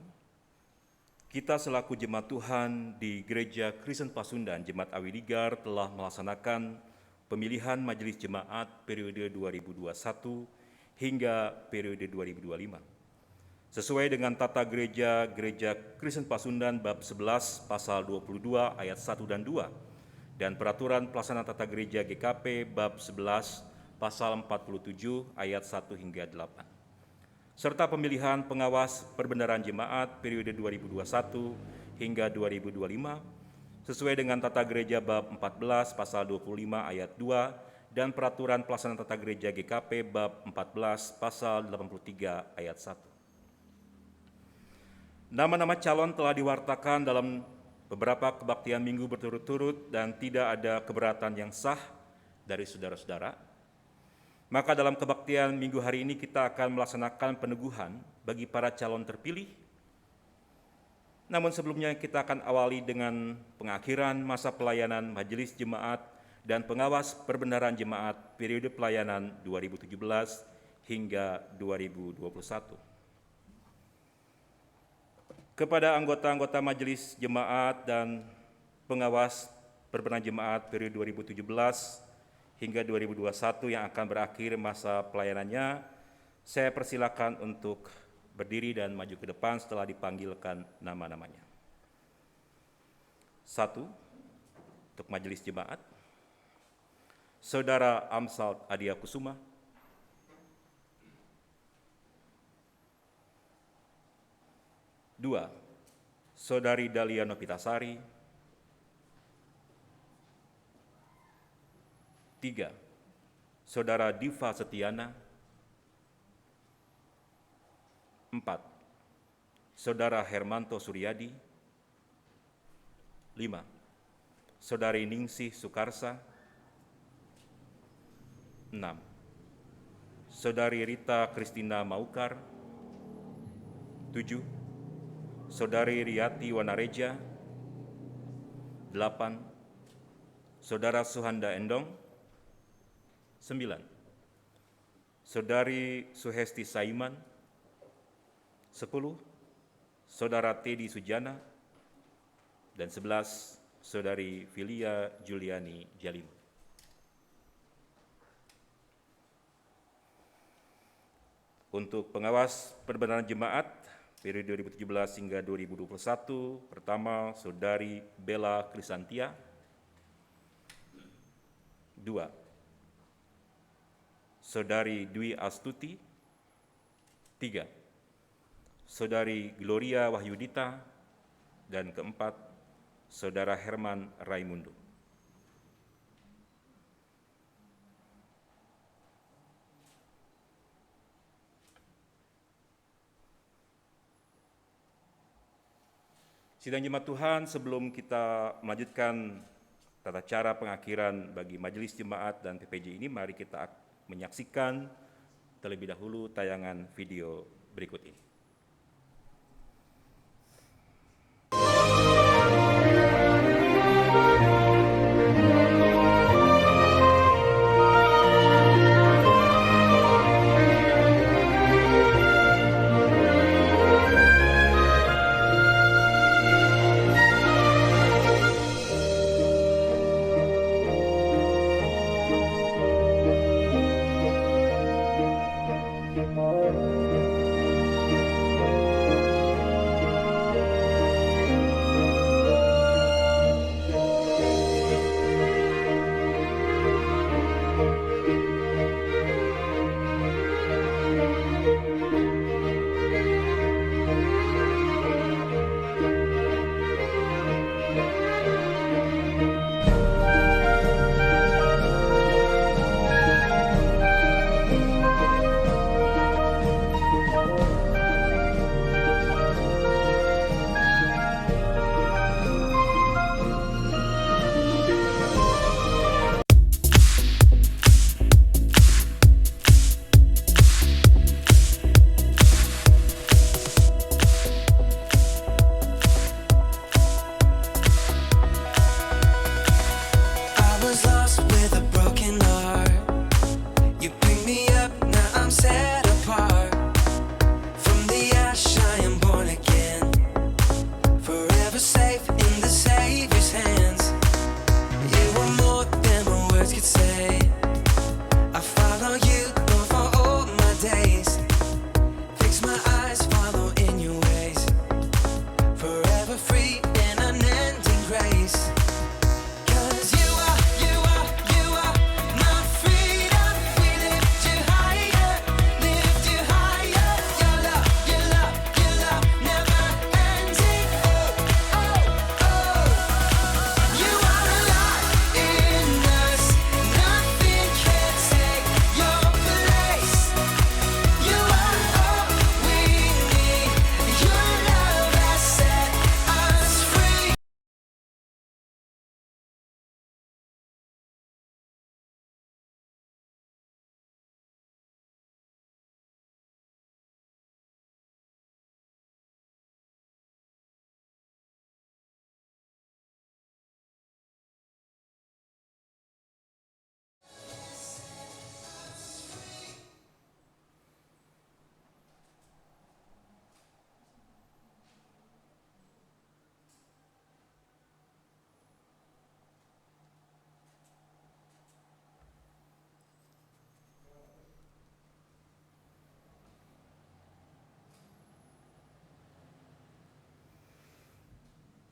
kita selaku jemaat Tuhan di Gereja Kristen Pasundan Jemaat Auligar telah melaksanakan pemilihan Majelis Jemaat periode 2021 hingga periode 2025. Sesuai dengan tata Gereja Kristen Pasundan bab 11 pasal 22 ayat 1 dan 2 dan peraturan pelaksana tata gereja GKP bab 11 pasal 47 ayat 1 hingga 8. Serta pemilihan pengawas perbendaharaan jemaat periode 2021 hingga 2025 sesuai dengan tata gereja bab 14 pasal 25 ayat 2 dan peraturan pelaksana tata gereja GKP bab 14 pasal 83 ayat 1. Nama-nama calon telah diwartakan dalam beberapa kebaktian minggu berturut-turut dan tidak ada keberatan yang sah dari saudara-saudara. Maka dalam kebaktian minggu hari ini kita akan melaksanakan peneguhan bagi para calon terpilih. Namun sebelumnya kita akan awali dengan pengakhiran masa pelayanan Majelis Jemaat dan Pengawas Perbenaran Jemaat periode pelayanan 2017 hingga 2021. Kepada anggota-anggota Majelis Jemaat dan Pengawas Perbenaran Jemaat periode 2017 hingga 2021 yang akan berakhir masa pelayanannya, saya persilakan untuk berdiri dan maju ke depan setelah dipanggilkan nama-namanya. 1. Untuk Majelis Jemaat, Saudara Amsal Adia Kusuma. 2. Saudari Dahlia Novitasari. 3. Saudara Diva Setiana. 4. Saudara Hermanto Suryadi. 5. Saudari Ningsih Sukarsa. 6. Saudari Rita Kristina Maukar. 7. Saudari Riyati Wanareja. 8. Saudara Suhanda Endong. 9. Saudari Suhesti Saiman. 10. Saudara Teddy Sujana. Dan 11. Saudari Filia Juliani Jalimo. Untuk pengawas perbenaran jemaat periode 2017 hingga 2021, pertama Saudari Bella Krisantia. 2. Saudari Dwi Astuti. 3. Saudari Gloria Wahyudita. Dan keempat, Saudara Herman Raimundo. Sidang Jemaat Tuhan, sebelum kita melanjutkan tata cara pengakhiran bagi Majelis Jemaat dan PPJ ini, mari kita menyaksikan terlebih dahulu tayangan video berikut ini.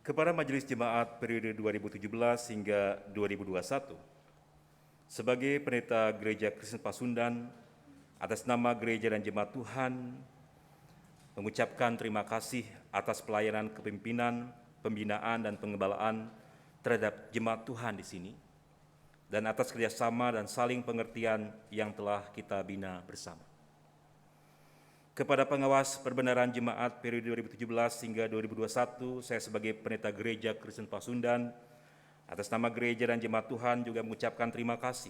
kepada Majelis Jemaat periode 2017 hingga 2021, sebagai Pendeta Gereja Kristen Pasundan, atas nama Gereja dan Jemaat Tuhan, mengucapkan terima kasih atas pelayanan kepemimpinan, pembinaan, dan pengembalaan terhadap jemaat Tuhan di sini, dan atas kerjasama dan saling pengertian yang telah kita bina bersama. Kepada pengawas perbenaran jemaat periode 2017 hingga 2021, saya sebagai Pendeta Gereja Kristen Pasundan, atas nama Gereja dan Jemaat Tuhan juga mengucapkan terima kasih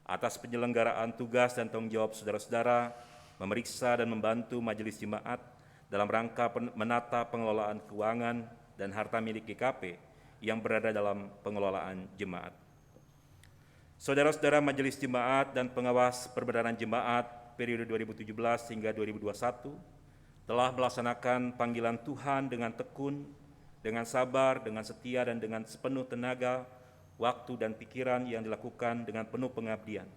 atas penyelenggaraan tugas dan tanggung jawab saudara-saudara memeriksa dan membantu majelis jemaat dalam rangka menata pengelolaan keuangan dan harta milik GKP yang berada dalam pengelolaan jemaat. Saudara-saudara majelis jemaat dan pengawas perbenaran jemaat periode 2017 hingga 2021 telah melaksanakan panggilan Tuhan dengan tekun, dengan sabar, dengan setia, dan dengan sepenuh tenaga, waktu, dan pikiran yang dilakukan dengan penuh pengabdian.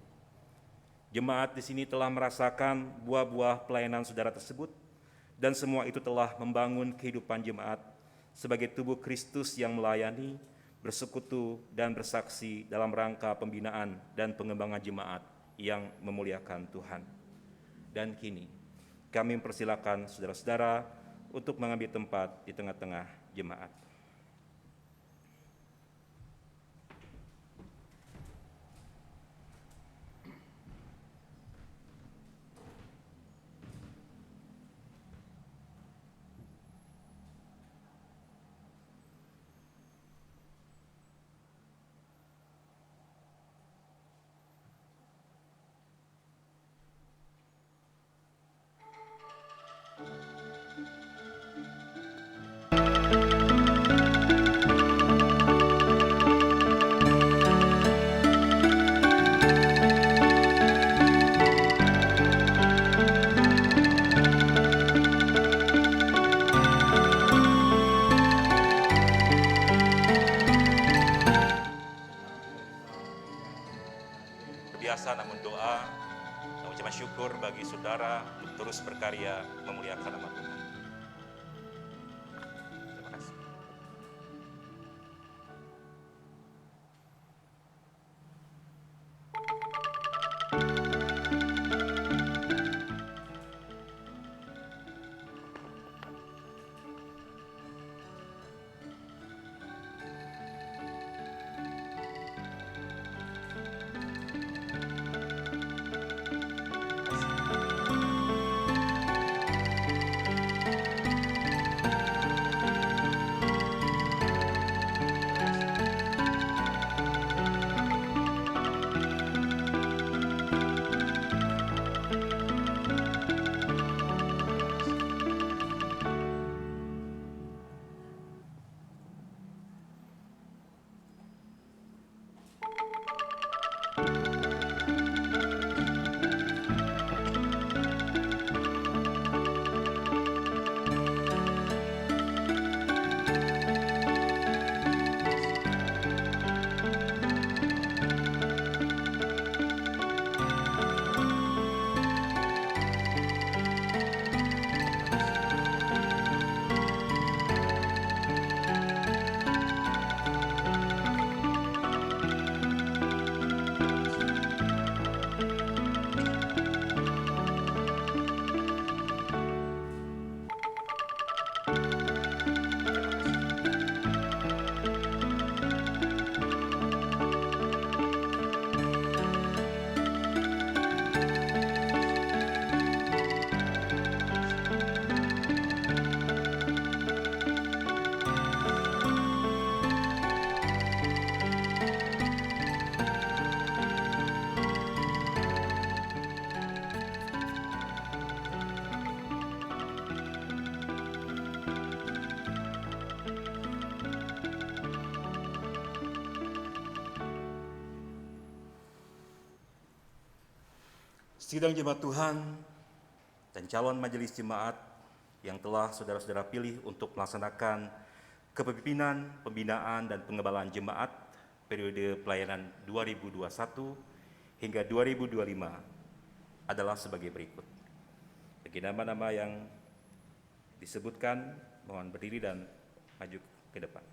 Jemaat di sini telah merasakan buah-buah pelayanan saudara tersebut, dan semua itu telah membangun kehidupan jemaat sebagai tubuh Kristus yang melayani, bersekutu, dan bersaksi dalam rangka pembinaan dan pengembangan jemaat yang memuliakan Tuhan. Dan kini kami mempersilakan saudara-saudara untuk mengambil tempat di tengah-tengah jemaat. Berbiasa namun doa dan ucapan syukur bagi saudara untuk terus berkarya memuliakan nama Tuhan. Terima kasih. Sidang jemaat Tuhan dan calon majelis jemaat yang telah saudara-saudara pilih untuk melaksanakan kepemimpinan, pembinaan, dan pengembalaan jemaat periode pelayanan 2021 hingga 2025 adalah sebagai berikut. Bagi nama-nama yang disebutkan, mohon berdiri dan maju ke depan.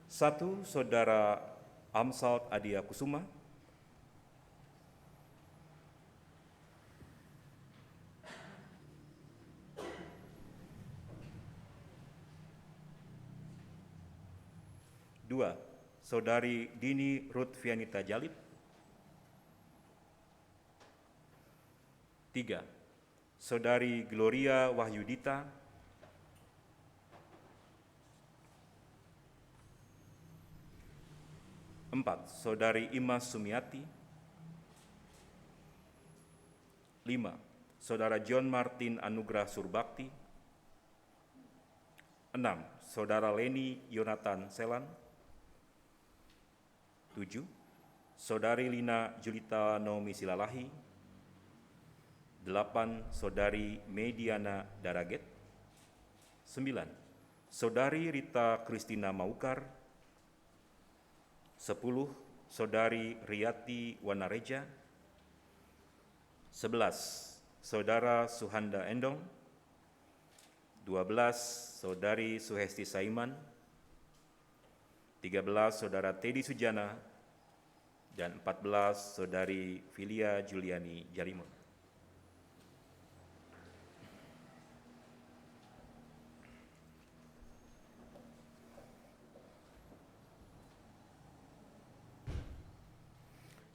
1. Saudara Amsalt Adia Kusuma. 2. Saudari Dini Ruth Vianita Jalip. 3. Saudari Gloria Wahyudita. 4. Saudari Imas Sumiati. 5. Saudara John Martin Anugrah Surbakti. 6. Saudara Leni Yonatan Selan. 7. Saudari Lina Julita Naomi Silalahi. 8. Saudari Mediana Daraget. 9. Saudari Rita Kristina Maukar. 10. Saudari Riyati Wanareja. 11. Saudara Suhanda Endong. 12. Saudari Suhesti Saiman. 13. Saudara Teddy Sujana. Dan 14. Saudari Filia Juliani Jarimon.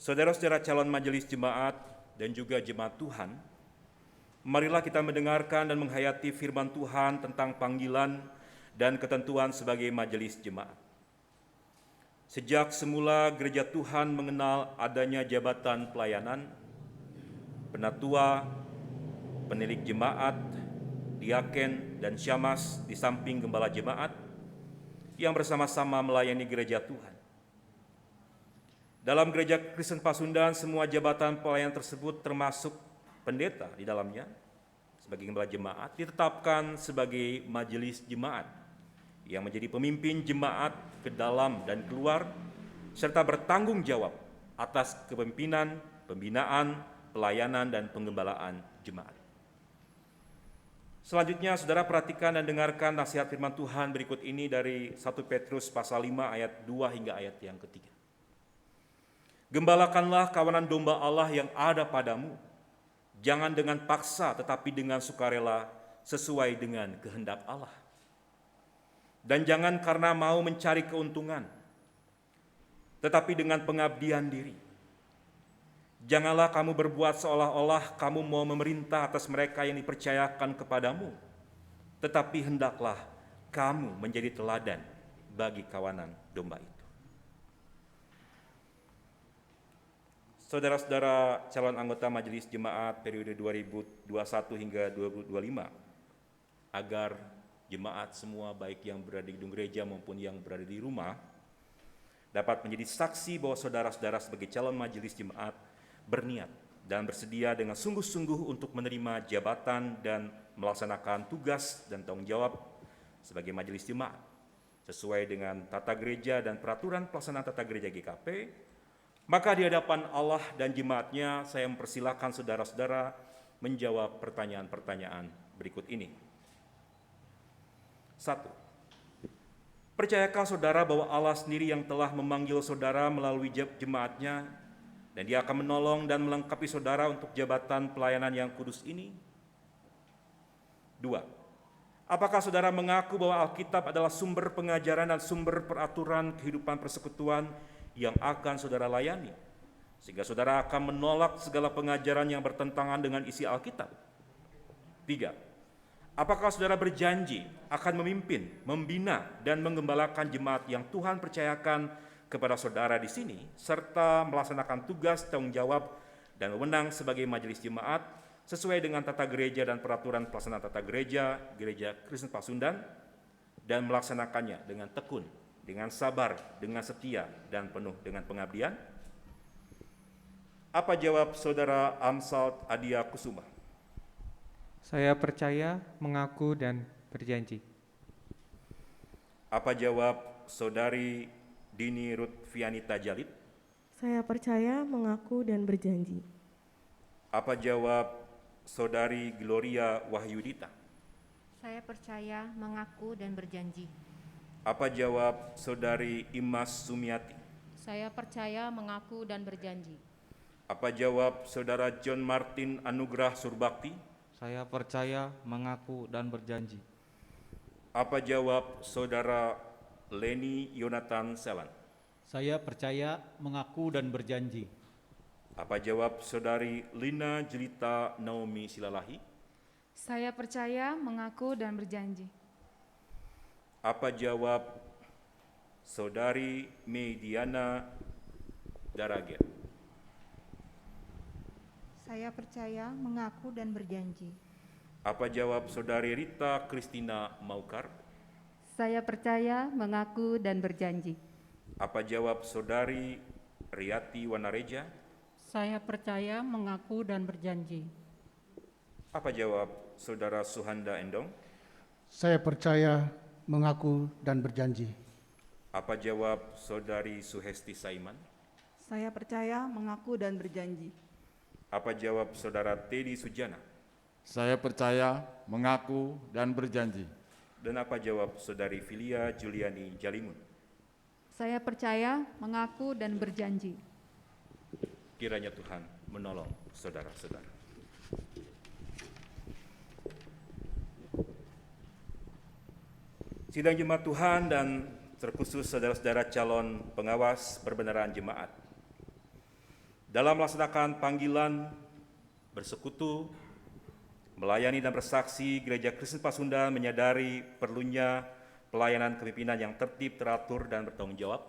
Saudara-saudara calon majelis jemaat dan juga jemaat Tuhan, marilah kita mendengarkan dan menghayati firman Tuhan tentang panggilan dan ketentuan sebagai majelis jemaat. Sejak semula gereja Tuhan mengenal adanya jabatan pelayanan, penatua, penilik jemaat, diaken, dan syamas di samping gembala jemaat yang bersama-sama melayani gereja Tuhan. Dalam gereja Kristen Pasundan, semua jabatan pelayanan tersebut termasuk pendeta di dalamnya sebagai gembala jemaat ditetapkan sebagai majelis jemaat yang menjadi pemimpin jemaat ke dalam dan keluar serta bertanggung jawab atas kepemimpinan, pembinaan, pelayanan, dan penggembalaan jemaat. Selanjutnya, saudara perhatikan dan dengarkan nasihat firman Tuhan berikut ini dari 1 Petrus pasal 5 ayat 2 hingga ayat yang ketiga. Gembalakanlah kawanan domba Allah yang ada padamu, jangan dengan paksa tetapi dengan sukarela sesuai dengan kehendak Allah. Dan jangan karena mau mencari keuntungan, tetapi dengan pengabdian diri. Janganlah kamu berbuat seolah-olah kamu mau memerintah atas mereka yang dipercayakan kepadamu, tetapi hendaklah kamu menjadi teladan bagi kawanan domba itu. Saudara-saudara calon anggota majelis jemaat periode 2021 hingga 2025, agar jemaat semua baik yang berada di gedung gereja maupun yang berada di rumah dapat menjadi saksi bahwa saudara-saudara sebagai calon majelis jemaat berniat dan bersedia dengan sungguh-sungguh untuk menerima jabatan dan melaksanakan tugas dan tanggung jawab sebagai majelis jemaat sesuai dengan tata gereja dan peraturan pelaksanaan tata gereja GKP. Maka di hadapan Allah dan jemaatnya saya mempersilahkan saudara-saudara menjawab pertanyaan-pertanyaan berikut ini. 1. Percayakah saudara bahwa Allah sendiri yang telah memanggil saudara melalui jemaatnya dan Dia akan menolong dan melengkapi saudara untuk jabatan pelayanan yang kudus ini? 2. Apakah saudara mengaku bahwa Alkitab adalah sumber pengajaran dan sumber peraturan kehidupan persekutuan yang akan saudara layani, sehingga saudara akan menolak segala pengajaran yang bertentangan dengan isi Alkitab? 3. Apakah saudara berjanji akan memimpin, membina, dan menggembalakan jemaat yang Tuhan percayakan kepada saudara di sini, serta melaksanakan tugas, tanggung jawab, dan wewenang sebagai majelis jemaat sesuai dengan tata gereja dan peraturan pelaksanaan tata gereja, Gereja Kristen Pasundan, dan melaksanakannya dengan tekun, dengan sabar, dengan setia, dan penuh dengan pengabdian? Apa jawab saudara Amsalt Adia Kusuma? Saya percaya, mengaku, dan berjanji. Apa jawab saudari Dini Ruth Vianita Jalip? Saya percaya, mengaku, dan berjanji. Apa jawab saudari Gloria Wahyudita? Saya percaya, mengaku, dan berjanji. Apa jawab Saudari Imas Sumiati? Saya percaya, mengaku, dan berjanji. Apa jawab Saudara John Martin Anugrah Surbakti? Saya percaya, mengaku, dan berjanji. Apa jawab Saudara Leni Yonatan Selan? Saya percaya, mengaku, dan berjanji. Apa jawab Saudari Lina Jelita Naomi Silalahi? Saya percaya, mengaku, dan berjanji. Apa jawab Saudari Mediana Daragia? Saya percaya, mengaku, dan berjanji. Apa jawab Saudari Rita Kristina Maukar? Saya percaya, mengaku, dan berjanji. Apa jawab Saudari Riyati Wanareja? Saya percaya, mengaku, dan berjanji. Apa jawab Saudara Suhanda Endong? Saya percaya, mengaku, dan berjanji. Apa jawab Saudari Suhesti Saiman? Saya percaya, mengaku, dan berjanji. Apa jawab Saudara Teddy Sujana? Saya percaya, mengaku, dan berjanji. Dan apa jawab Saudari Filia Juliani Jalimun? Saya percaya, mengaku, dan berjanji. Kiranya Tuhan menolong saudara-saudara. Sidang Jemaat Tuhan dan terkhusus saudara-saudara calon pengawas perbenaran jemaat. Dalam melaksanakan panggilan bersekutu, melayani dan bersaksi, Gereja Kristen Pasundan menyadari perlunya pelayanan kepemimpinan yang tertib, teratur, dan bertanggung jawab.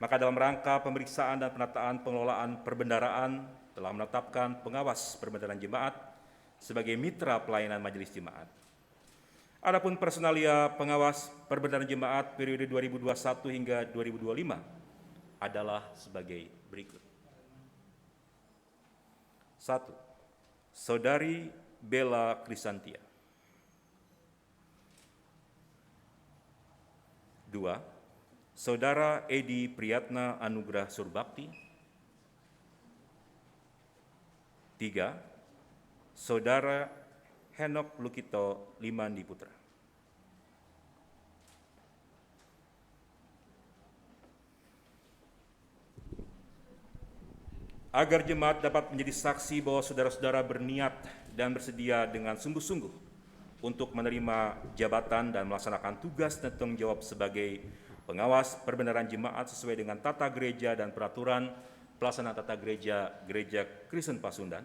Maka dalam rangka pemeriksaan dan penataan pengelolaan perbendaraan telah menetapkan pengawas perbendaraan jemaat sebagai mitra pelayanan majelis jemaat. Adapun personalia pengawas perbendaraan jemaat periode 2021 hingga 2025 adalah sebagai berikut. 1. Saudari Bella Krisantia. 2. Saudara Edi Priyatna Anugrah Surbakti. 3. Saudara Henok Lukito Limandi Putra. Agar jemaat dapat menjadi saksi bahwa saudara-saudara berniat dan bersedia dengan sungguh-sungguh untuk menerima jabatan dan melaksanakan tugas dan tanggung jawab sebagai pengawas perbenaran jemaat sesuai dengan tata gereja dan peraturan pelaksanaan tata gereja Gereja Kristen Pasundan,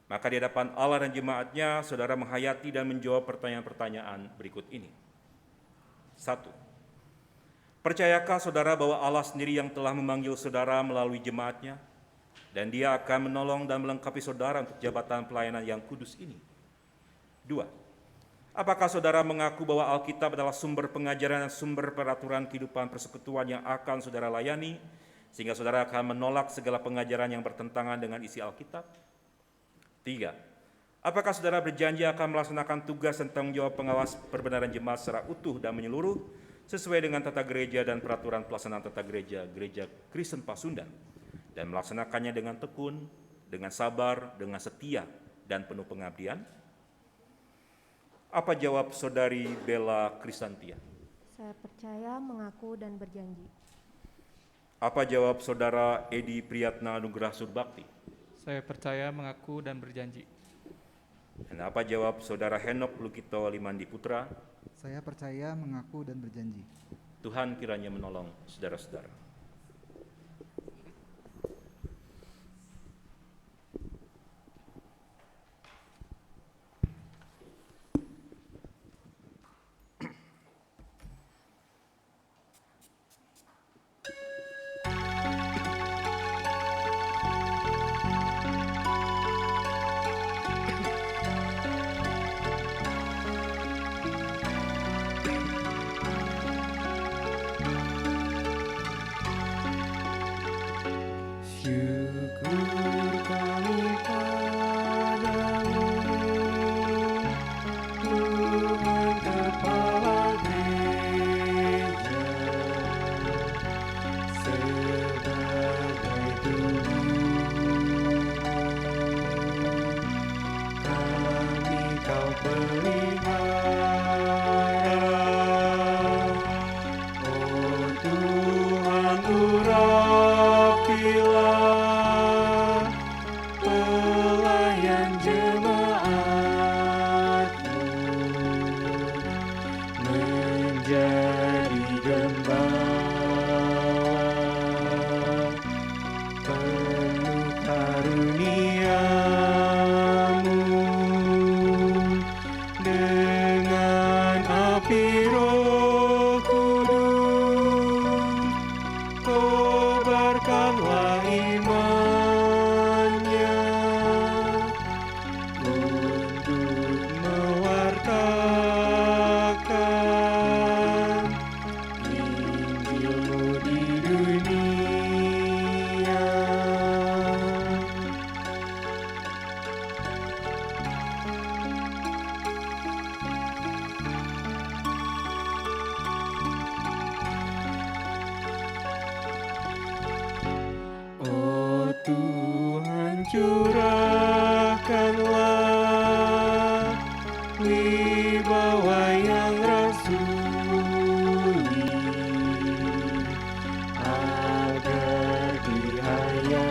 maka di hadapan Allah dan jemaatnya, saudara menghayati dan menjawab pertanyaan-pertanyaan berikut ini. 1. Percayakah saudara bahwa Allah sendiri yang telah memanggil saudara melalui jemaatnya, dan Dia akan menolong dan melengkapi saudara untuk jabatan pelayanan yang kudus ini? 2. Apakah saudara mengaku bahwa Alkitab adalah sumber pengajaran dan sumber peraturan kehidupan persekutuan yang akan saudara layani, sehingga saudara akan menolak segala pengajaran yang bertentangan dengan isi Alkitab? 3. Apakah saudara berjanji akan melaksanakan tugas dan tanggung jawab pengawas perbenaran jemaat secara utuh dan menyeluruh, sesuai dengan tata gereja dan peraturan pelaksanaan tata gereja Gereja Kristen Pasundan, dan melaksanakannya dengan tekun, dengan sabar, dengan setia, dan penuh pengabdian? Apa jawab Saudari Bella Krisantia? Saya percaya, mengaku, dan berjanji. Apa jawab Saudara Edi Priyatna Anugrah Surbakti? Saya percaya, mengaku, dan berjanji. Dan apa jawab Saudara Henok Lukito Limandi Putra? Saya percaya, mengaku, dan berjanji. Tuhan kiranya menolong saudara-saudara. Tuhan curahkanlah wibawa yang rasuli agar dihayati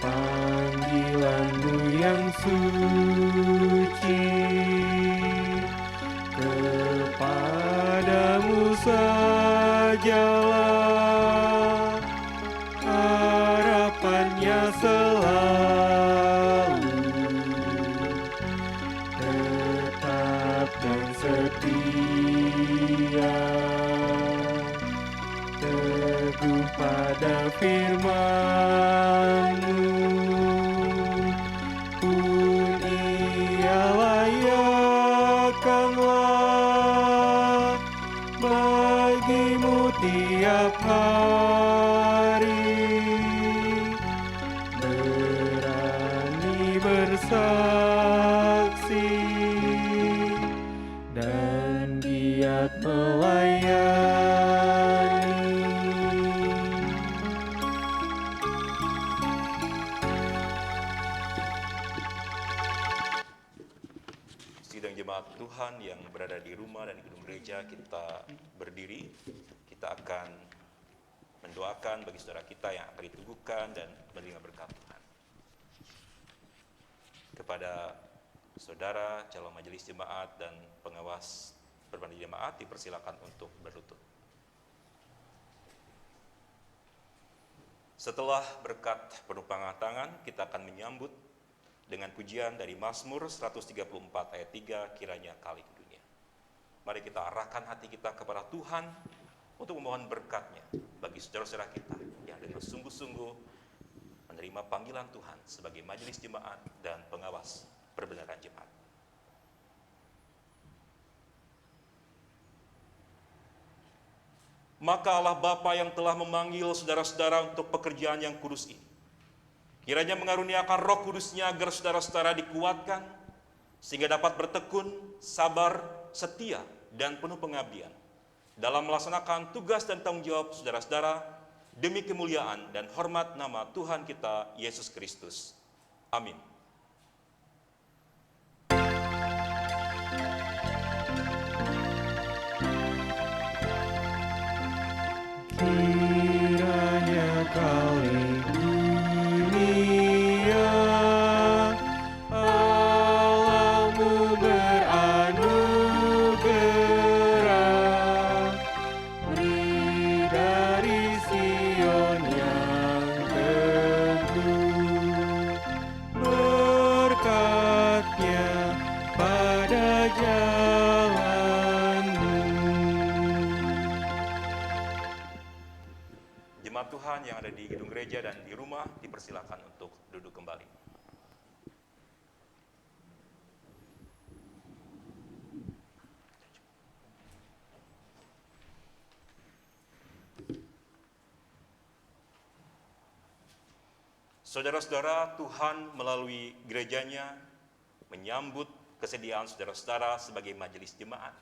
panggilan-Mu yang suci. Kepadamu sajalah harapannya selalu, tetap dan setia, teguh pada firman-Mu. Pun Ia layakkanlah bagi-Mu tiap hari, berani bersaksi dan giat melayani. Sidang jemaat Tuhan yang berada di rumah dan di gedung gereja, kita berdiri. Kita akan mendoakan bagi saudara kita yang akan diteguhkan dan menerima berkat Tuhan. Kepada saudara calon majelis jemaat dan pengawas perbanding jemaat dipersilakan untuk berlutut. Setelah berkat penumpangan tangan, kita akan menyambut dengan pujian dari Mazmur 134 ayat 3, kiranya kali ke dunia. Mari kita arahkan hati kita kepada Tuhan untuk memohon berkat-Nya bagi saudara-saudara kita yang dengan sungguh-sungguh menerima panggilan Tuhan sebagai majelis jemaat dan pengawas perbenaran jemaat. Maka Allah Bapa yang telah memanggil saudara-saudara untuk pekerjaan yang kudus ini, kiranya mengaruniakan Roh Kudus-Nya agar saudara-saudara dikuatkan, sehingga dapat bertekun, sabar, setia, dan penuh pengabdian dalam melaksanakan tugas dan tanggung jawab saudara-saudara demi kemuliaan dan hormat nama Tuhan kita Yesus Kristus. Amin. Kiranya kali dunia Allah-Mu beranugerah, beri dari Sion yang teguh berkat-Nya pada jalan-Mu. Jemaat Tuhan yang ada di gedung gereja dan di rumah dipersilakan untuk duduk kembali. Saudara-saudara, Tuhan melalui gerejanya menyambut kesediaan saudara-saudara sebagai majelis jemaat,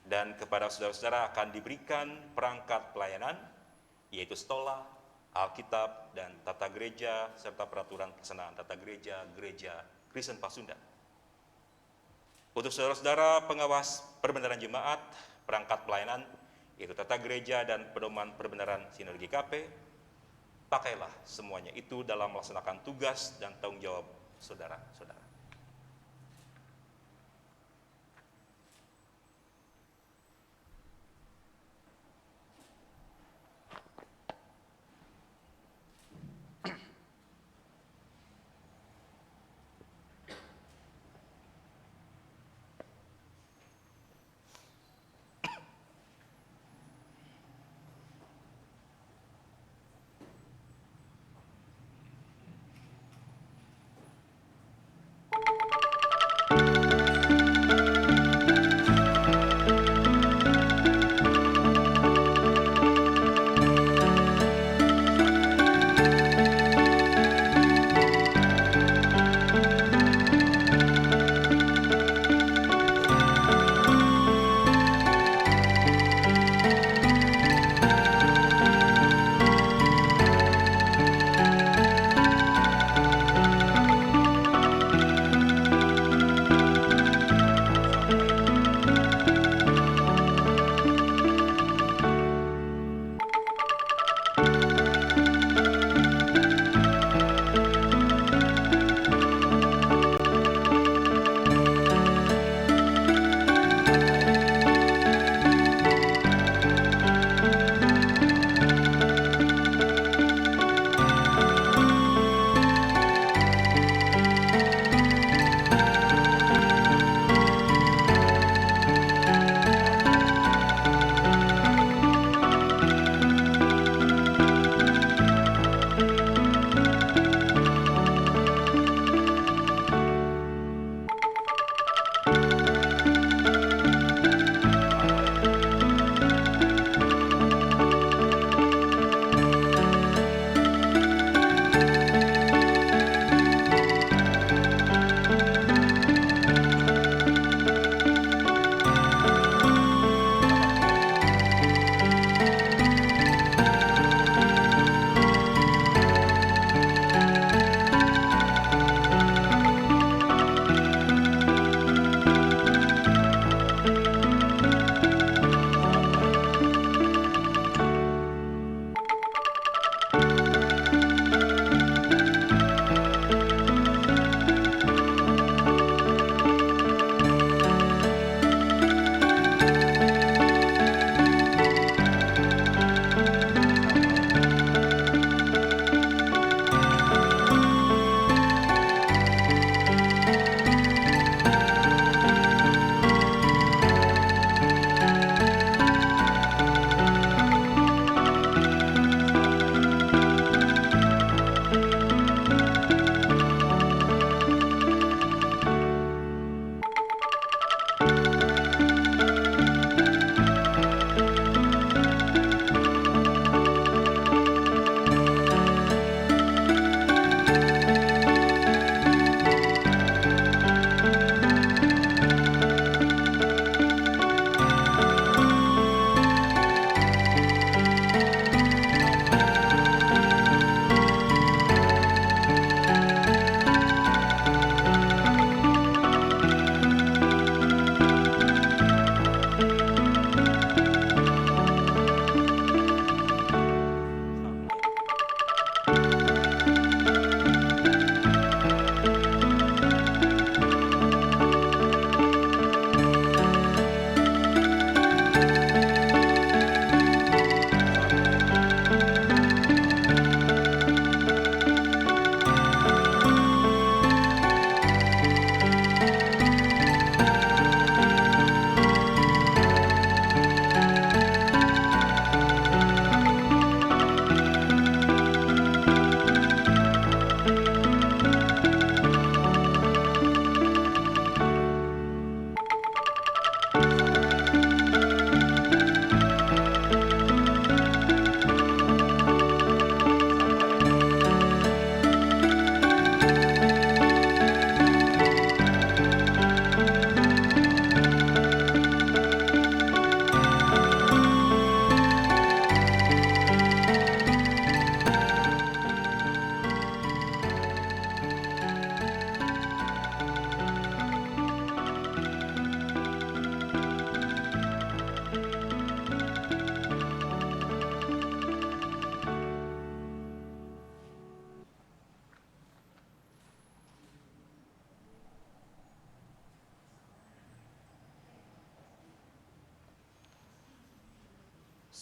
dan kepada saudara-saudara akan diberikan perangkat pelayanan, yaitu stola, Alkitab, dan tata gereja, serta peraturan pelaksanaan tata gereja Gereja Kristen Pasundan. Untuk saudara-saudara pengawas perbenaran jemaat, perangkat pelayanan, yaitu tata gereja dan pedoman perbenaran sinergi KP, pakailah semuanya itu dalam melaksanakan tugas dan tanggung jawab saudara-saudara.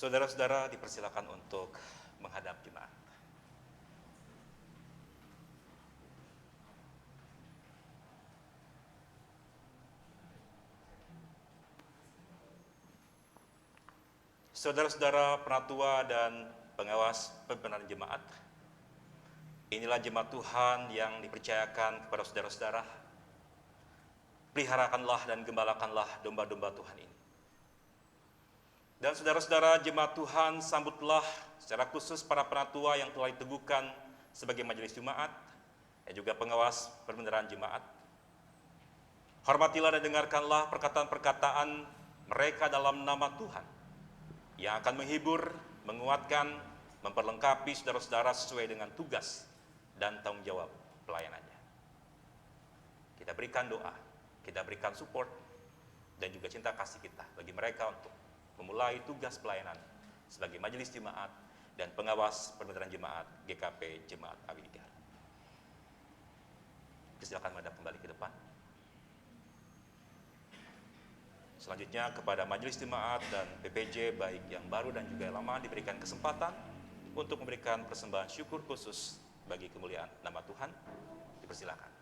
Saudara-saudara dipersilakan untuk menghadap jemaat. Saudara-saudara penatua dan pengawas pembenaran jemaat, inilah jemaat Tuhan yang dipercayakan kepada saudara-saudara. Peliharakanlah dan gembalakanlah domba-domba Tuhan ini. Dan saudara-saudara jemaat Tuhan, sambutlah secara khusus para penatua yang telah diteguhkan sebagai majelis jemaat, dan juga pengawas pembenaran jemaat. Hormatilah dan dengarkanlah perkataan-perkataan mereka dalam nama Tuhan, yang akan menghibur, menguatkan, memperlengkapi saudara-saudara sesuai dengan tugas dan tanggung jawab pelayanannya. Kita berikan doa, kita berikan support, dan juga cinta kasih kita bagi mereka untuk memulai tugas pelayanan sebagai majelis jemaat dan pengawas pembenaran jemaat GKP Jemaat Awidikar. Silakan menghadap kembali ke depan. Selanjutnya kepada majelis jemaat dan PPJ baik yang baru dan juga yang lama diberikan kesempatan untuk memberikan persembahan syukur khusus bagi kemuliaan nama Tuhan. Dipersilakan.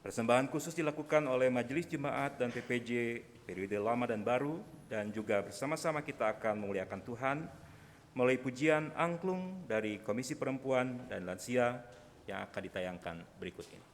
Persembahan khusus dilakukan oleh Majelis Jemaat dan PPJ periode lama dan baru, dan juga bersama-sama kita akan memuliakan Tuhan melalui pujian angklung dari Komisi Perempuan dan Lansia yang akan ditayangkan berikut ini.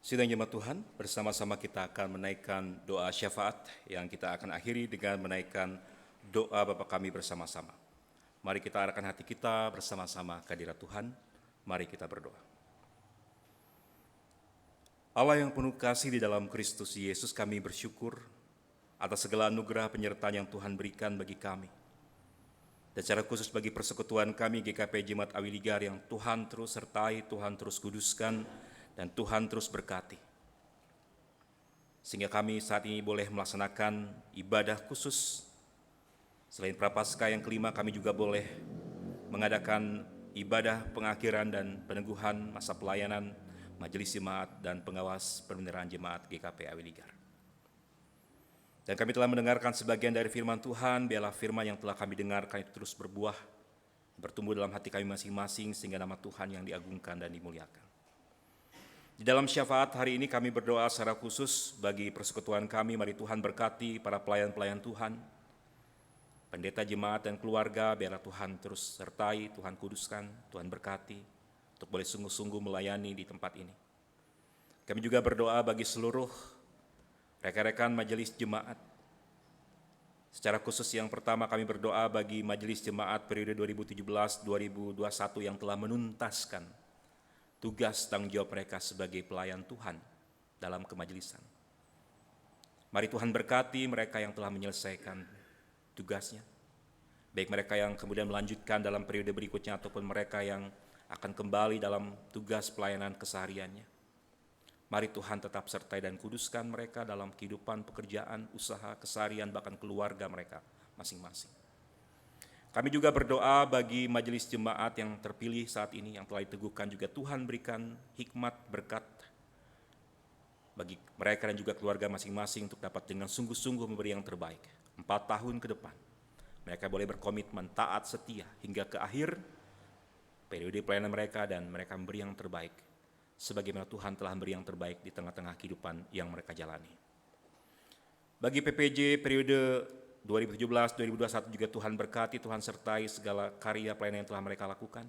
Sidang jemaat Tuhan, bersama-sama kita akan menaikkan doa syafaat yang kita akan akhiri dengan menaikkan doa Bapa kami bersama-sama. Mari kita arahkan hati kita bersama-sama ke hadirat Tuhan. Mari kita berdoa. Allah yang penuh kasih di dalam Kristus Yesus, kami bersyukur atas segala anugerah penyertaan yang Tuhan berikan bagi kami. Dan secara khusus bagi persekutuan kami GKP Jemaat Awiligar yang Tuhan terus sertai, Tuhan terus kuduskan, dan Tuhan terus berkati. Sehingga kami saat ini boleh melaksanakan ibadah khusus. Selain Prapaskah yang kelima, kami juga boleh mengadakan ibadah pengakhiran dan peneguhan masa pelayanan Majelis Jemaat dan Pengawas Perbendaharaan Jemaat GKP Awiligar. Dan kami telah mendengarkan sebagian dari firman Tuhan, biarlah firman yang telah kami dengarkan itu terus berbuah, bertumbuh dalam hati kami masing-masing, sehingga nama Tuhan yang diagungkan dan dimuliakan. Di dalam syafaat hari ini kami berdoa secara khusus bagi persekutuan kami. Mari Tuhan berkati para pelayan-pelayan Tuhan, pendeta jemaat dan keluarga, biarlah Tuhan terus sertai, Tuhan kuduskan, Tuhan berkati, untuk boleh sungguh-sungguh melayani di tempat ini. Kami juga berdoa bagi seluruh rekan-rekan majelis jemaat. Secara khusus yang pertama kami berdoa bagi majelis jemaat periode 2017-2021 yang telah menuntaskan tugas tanggung jawab mereka sebagai pelayan Tuhan dalam kemajelisan. Mari Tuhan berkati mereka yang telah menyelesaikan tugasnya, baik mereka yang kemudian melanjutkan dalam periode berikutnya ataupun mereka yang akan kembali dalam tugas pelayanan kesehariannya. Mari Tuhan tetap sertai dan kuduskan mereka dalam kehidupan, pekerjaan, usaha, keseharian, bahkan keluarga mereka masing-masing. Kami juga berdoa bagi majelis jemaat yang terpilih saat ini, yang telah diteguhkan juga Tuhan berikan hikmat, berkat bagi mereka dan juga keluarga masing-masing untuk dapat dengan sungguh-sungguh memberi yang terbaik. 4 tahun ke depan, mereka boleh berkomitmen taat setia hingga ke akhir periode pelayanan mereka, dan mereka memberi yang terbaik sebagaimana Tuhan telah memberi yang terbaik di tengah-tengah kehidupan yang mereka jalani. Bagi PPJ periode 2017-2021 juga Tuhan berkati, Tuhan sertai segala karya pelayanan yang telah mereka lakukan.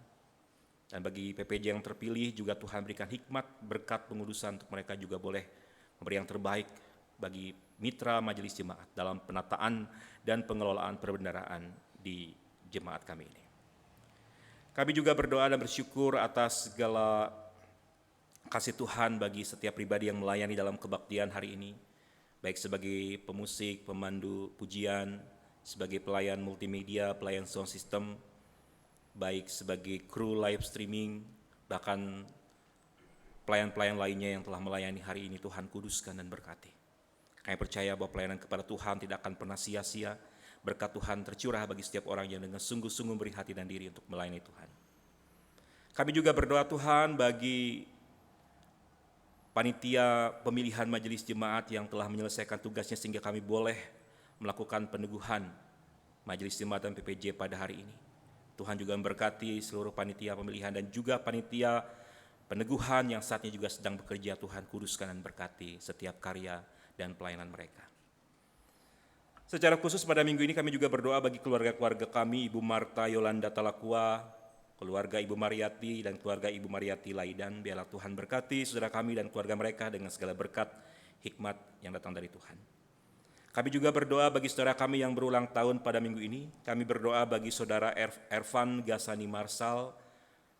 Dan bagi PPJ yang terpilih juga Tuhan berikan hikmat, berkat pengudusan untuk mereka juga boleh memberi yang terbaik bagi mitra majelis jemaat dalam penataan dan pengelolaan perbendaharaan di jemaat kami ini. Kami juga berdoa dan bersyukur atas segala kasih Tuhan bagi setiap pribadi yang melayani dalam kebaktian hari ini, baik sebagai pemusik, pemandu pujian, sebagai pelayan multimedia, pelayan sound system, baik sebagai kru live streaming, bahkan pelayan-pelayan lainnya yang telah melayani hari ini. Tuhan kuduskan dan berkati. Kami percaya bahwa pelayanan kepada Tuhan tidak akan pernah sia-sia. Berkat Tuhan tercurah bagi setiap orang yang dengan sungguh-sungguh beri hati dan diri untuk melayani Tuhan. Kami juga berdoa Tuhan bagi panitia pemilihan majelis jemaat yang telah menyelesaikan tugasnya sehingga kami boleh melakukan peneguhan majelis jemaat dan PPJ pada hari ini. Tuhan juga memberkati seluruh panitia pemilihan dan juga panitia peneguhan yang saatnya juga sedang bekerja. Tuhan kuduskan dan berkati setiap karya dan pelayanan mereka. Secara khusus pada minggu ini kami juga berdoa bagi keluarga-keluarga kami, Ibu Marta Yolanda Talakua, keluarga Ibu Mariati dan keluarga Ibu Mariati Laidan. Biarlah Tuhan berkati saudara kami dan keluarga mereka dengan segala berkat hikmat yang datang dari Tuhan. Kami juga berdoa bagi saudara kami yang berulang tahun pada minggu ini. Kami berdoa bagi saudara Ervan Gasani Marsal.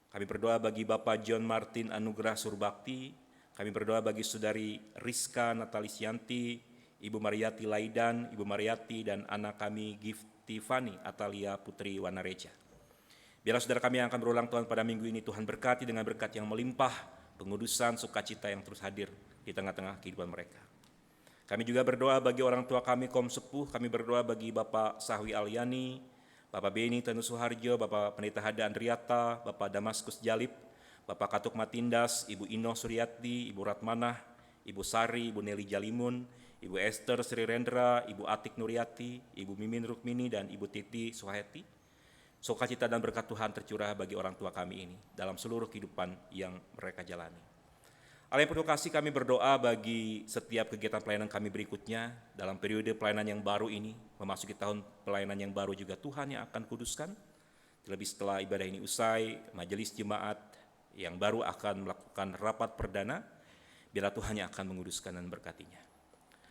Kami berdoa bagi Bapak John Martin Anugrah Surbakti. Kami berdoa bagi saudari Rizka Natalisianti, Ibu Mariati Laidan, Ibu Mariati dan anak kami Giftivani Atalia Putri Wanareja. Biarlah saudara kami yang akan berulang tahun pada minggu ini Tuhan berkati dengan berkat yang melimpah, pengudusan, sukacita yang terus hadir di tengah-tengah kehidupan mereka. Kami juga berdoa bagi orang tua kami kaum sepuh. Kami berdoa bagi Bapak Sahwi Aliani, Bapak Beni Tanu Suharjo, Bapak Pendeta Hada Andriata, Bapak Damaskus Jalip, Bapak Katuk Matindas, Ibu Ino Suryati, Ibu Ratmanah, Ibu Sari, Ibu Nelly Jalimun, Ibu Esther Sri Rendra, Ibu Atik Nuryati, Ibu Mimin Rukmini, dan Ibu Titi Suhayati. Sukacita dan berkat Tuhan tercurah bagi orang tua kami ini dalam seluruh kehidupan yang mereka jalani. Allah yang penuh kasih, kami berdoa bagi setiap kegiatan pelayanan kami berikutnya dalam periode pelayanan yang baru ini, memasuki tahun pelayanan yang baru juga Tuhan yang akan kuduskan. Terlebih setelah ibadah ini usai, majelis jemaat yang baru akan melakukan rapat perdana, biarlah Tuhan yang akan menguduskan dan berkatinya.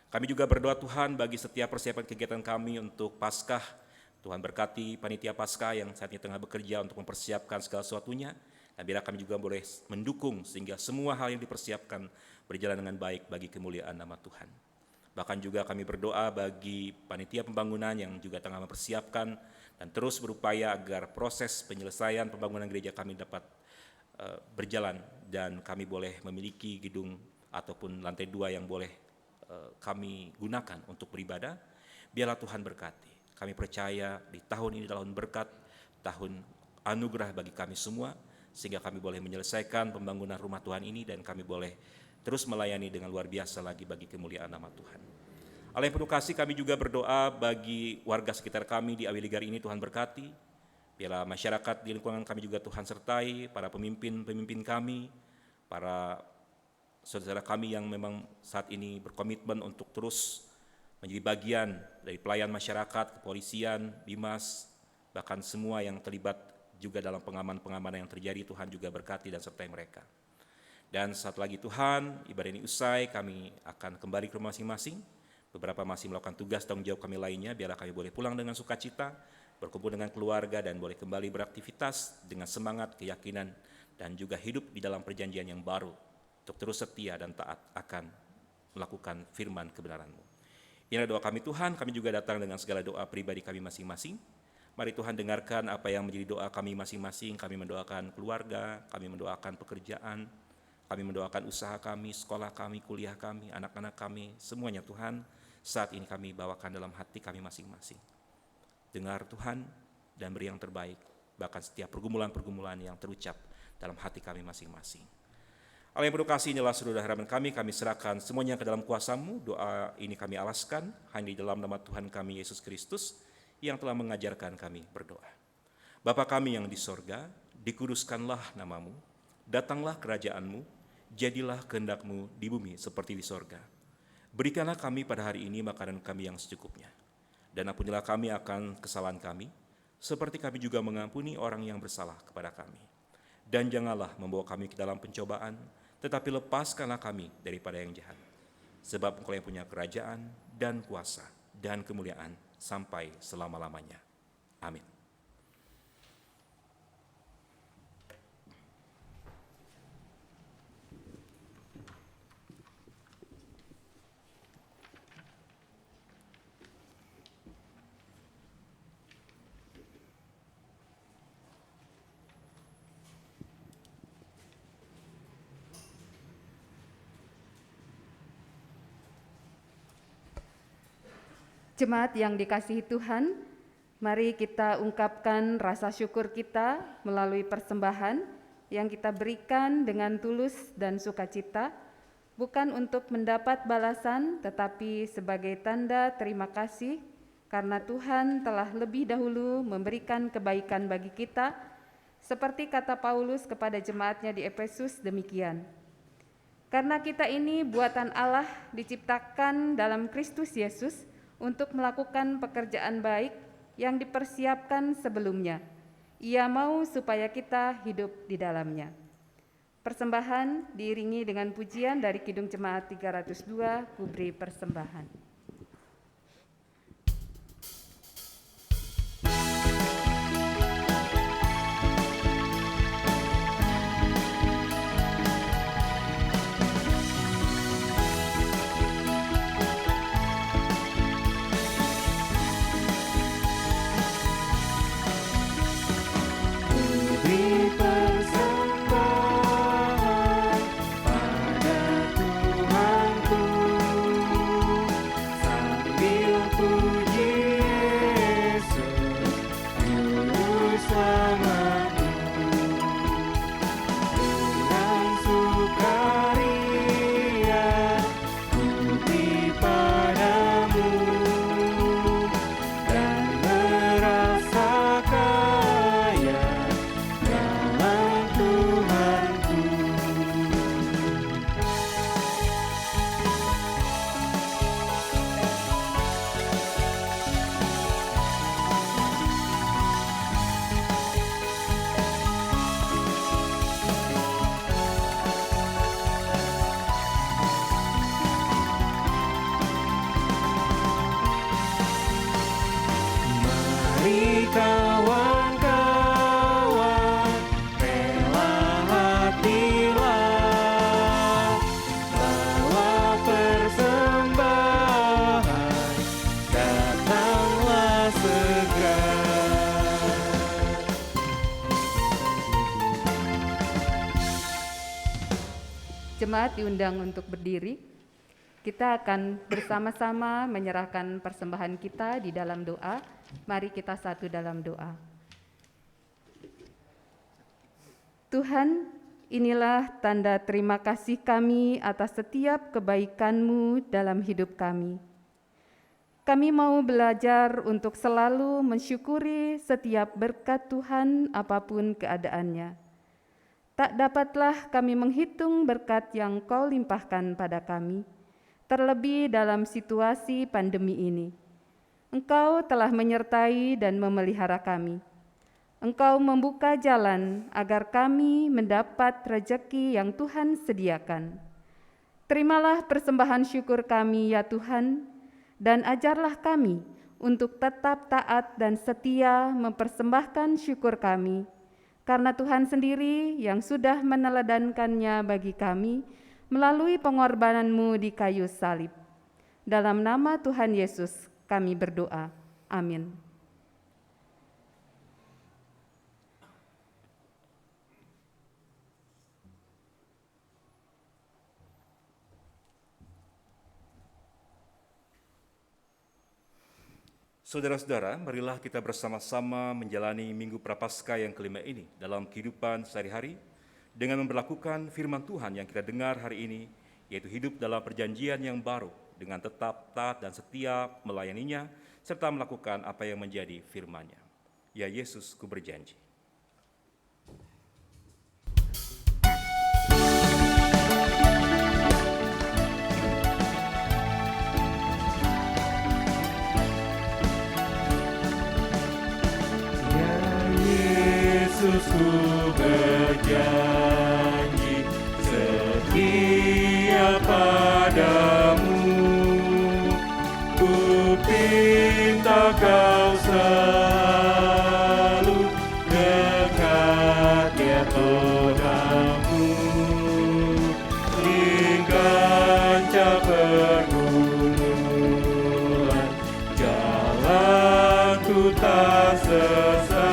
Kami juga berdoa Tuhan bagi setiap persiapan kegiatan kami untuk Paskah. Tuhan berkati panitia Paskah yang saat ini tengah bekerja untuk mempersiapkan segala sesuatunya. Dan biarlah kami juga boleh mendukung sehingga semua hal yang dipersiapkan berjalan dengan baik bagi kemuliaan nama Tuhan. Bahkan juga kami berdoa bagi panitia pembangunan yang juga tengah mempersiapkan dan terus berupaya agar proses penyelesaian pembangunan gereja kami dapat berjalan dan kami boleh memiliki gedung ataupun lantai 2 yang boleh kami gunakan untuk beribadah. Biarlah Tuhan berkati. Kami percaya di tahun ini tahun berkat, tahun anugerah bagi kami semua, sehingga kami boleh menyelesaikan pembangunan rumah Tuhan ini dan kami boleh terus melayani dengan luar biasa lagi bagi kemuliaan nama Tuhan. Allah yang penuh kasih, kami juga berdoa bagi warga sekitar kami di Awiligar ini, Tuhan berkati. Biarlah masyarakat di lingkungan kami juga Tuhan sertai, para pemimpin-pemimpin kami, para saudara kami yang memang saat ini berkomitmen untuk terus menjadi bagian dari pelayan masyarakat, kepolisian, Bimas, bahkan semua yang terlibat juga dalam pengamanan yang terjadi. Tuhan juga berkati dan sertai mereka. Dan saat lagi Tuhan, ibadah ini usai, kami akan kembali ke rumah masing-masing. Beberapa masih melakukan tugas tanggung jawab kami lainnya, biarlah kami boleh pulang dengan sukacita, berkumpul dengan keluarga, dan boleh kembali beraktivitas dengan semangat, keyakinan, dan juga hidup di dalam perjanjian yang baru, untuk terus setia dan taat akan melakukan firman kebenaran-Mu. Inilah doa kami Tuhan, kami juga datang dengan segala doa pribadi kami masing-masing. Mari Tuhan dengarkan apa yang menjadi doa kami masing-masing. Kami mendoakan keluarga, kami mendoakan pekerjaan, kami mendoakan usaha kami, sekolah kami, kuliah kami, anak-anak kami, semuanya Tuhan, saat ini kami bawakan dalam hati kami masing-masing. Dengar Tuhan dan beri yang terbaik, bahkan setiap pergumulan-pergumulan yang terucap dalam hati kami masing-masing. Allah yang penuh kasih, inilah seluruh harapan kami serahkan semuanya ke dalam kuasa-Mu. Doa ini kami alaskan hanya di dalam nama Tuhan kami Yesus Kristus, yang telah mengajarkan kami berdoa. Bapa kami yang di sorga, dikuduskanlah nama-Mu, datanglah kerajaan-Mu, jadilah kehendak-Mu di bumi seperti di sorga. Berikanlah kami pada hari ini makanan kami yang secukupnya, dan ampunilah kami akan kesalahan kami, seperti kami juga mengampuni orang yang bersalah kepada kami. Dan janganlah membawa kami ke dalam pencobaan, tetapi lepaskanlah kami daripada yang jahat. Sebab Engkau yang punya kerajaan dan kuasa dan kemuliaan sampai selama-lamanya. Amin. Jemaat yang dikasihi Tuhan, mari kita ungkapkan rasa syukur kita melalui persembahan yang kita berikan dengan tulus dan sukacita, bukan untuk mendapat balasan, tetapi sebagai tanda terima kasih karena Tuhan telah lebih dahulu memberikan kebaikan bagi kita, seperti kata Paulus kepada jemaatnya di Efesus demikian. Karena kita ini buatan Allah, diciptakan dalam Kristus Yesus untuk melakukan pekerjaan baik yang dipersiapkan sebelumnya. Ia mau supaya kita hidup di dalamnya. Persembahan diiringi dengan pujian dari Kidung Jemaat 302, Kubri Persembahan. Jemaat diundang untuk berdiri. Kita akan bersama-sama menyerahkan persembahan kita di dalam doa. Mari kita satu dalam doa. Tuhan, inilah tanda terima kasih kami atas setiap kebaikan-Mu dalam hidup kami. Kami mau belajar untuk selalu mensyukuri setiap berkat Tuhan apapun keadaannya. Tak dapatlah kami menghitung berkat yang Kau limpahkan pada kami, terlebih dalam situasi pandemi ini. Engkau telah menyertai dan memelihara kami. Engkau membuka jalan agar kami mendapat rejeki yang Tuhan sediakan. Terimalah persembahan syukur kami ya Tuhan, dan ajarlah kami untuk tetap taat dan setia mempersembahkan syukur kami, karena Tuhan sendiri yang sudah meneladankannya bagi kami melalui pengorbanan-Mu di kayu salib. Dalam nama Tuhan Yesus kami berdoa. Amin. Saudara-saudara, marilah kita bersama-sama menjalani Minggu Prapaskah yang kelima ini dalam kehidupan sehari-hari dengan memperlakukan firman Tuhan yang kita dengar hari ini, yaitu hidup dalam perjanjian yang baru dengan tetap taat dan setia melayaninya serta melakukan apa yang menjadi firman-Nya. Ya Yesus, ku berjanji. Yesusku berjanji setia padamu, ku pinta Kau selalu dekat ya Tuhanku, hingga pergumulan jalanku tak sesat.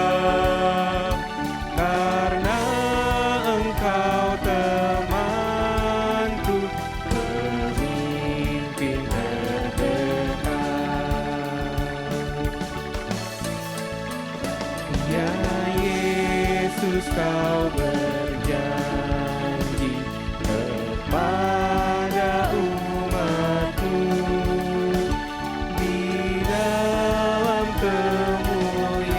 Kau berjanji kepada umat-Mu di dalam kemuliaan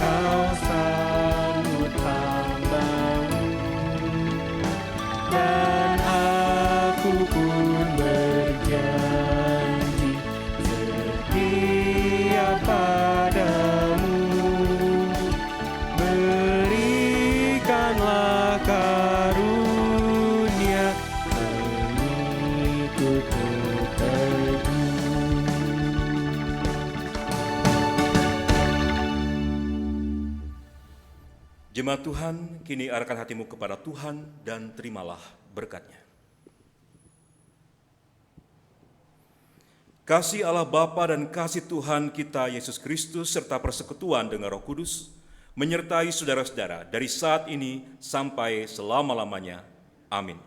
Kau sambut hamba-Mu, dan aku pun berjanji setia padamu. Berikanlah karunia pengikut teguh. Jemaat Tuhan, kini arahkan hatimu kepada Tuhan dan terimalah berkat-Nya. Kasih Allah Bapa dan kasih Tuhan kita Yesus Kristus serta persekutuan dengan Roh Kudus menyertai saudara-saudara dari saat ini sampai selama-lamanya. Amin.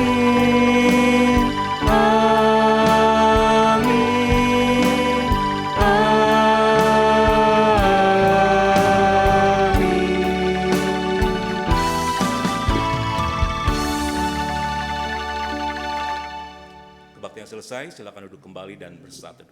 Amin. Amin. Kebaktian selesai, silakan duduk kembali dan bersatu.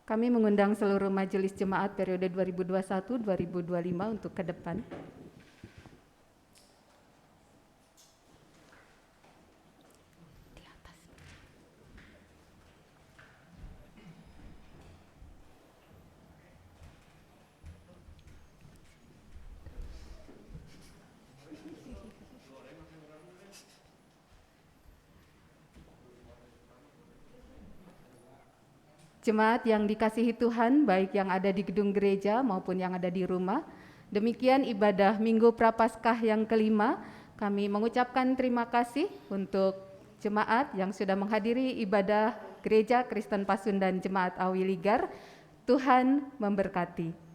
Kami mengundang seluruh majelis jemaat periode 2021-2025 untuk ke depan. Jemaat yang dikasihi Tuhan, baik yang ada di gedung gereja maupun yang ada di rumah, demikian ibadah Minggu Prapaskah yang kelima. Kami mengucapkan terima kasih untuk jemaat yang sudah menghadiri ibadah Gereja Kristen Pasundan Jemaat Awi Ligar. Tuhan memberkati.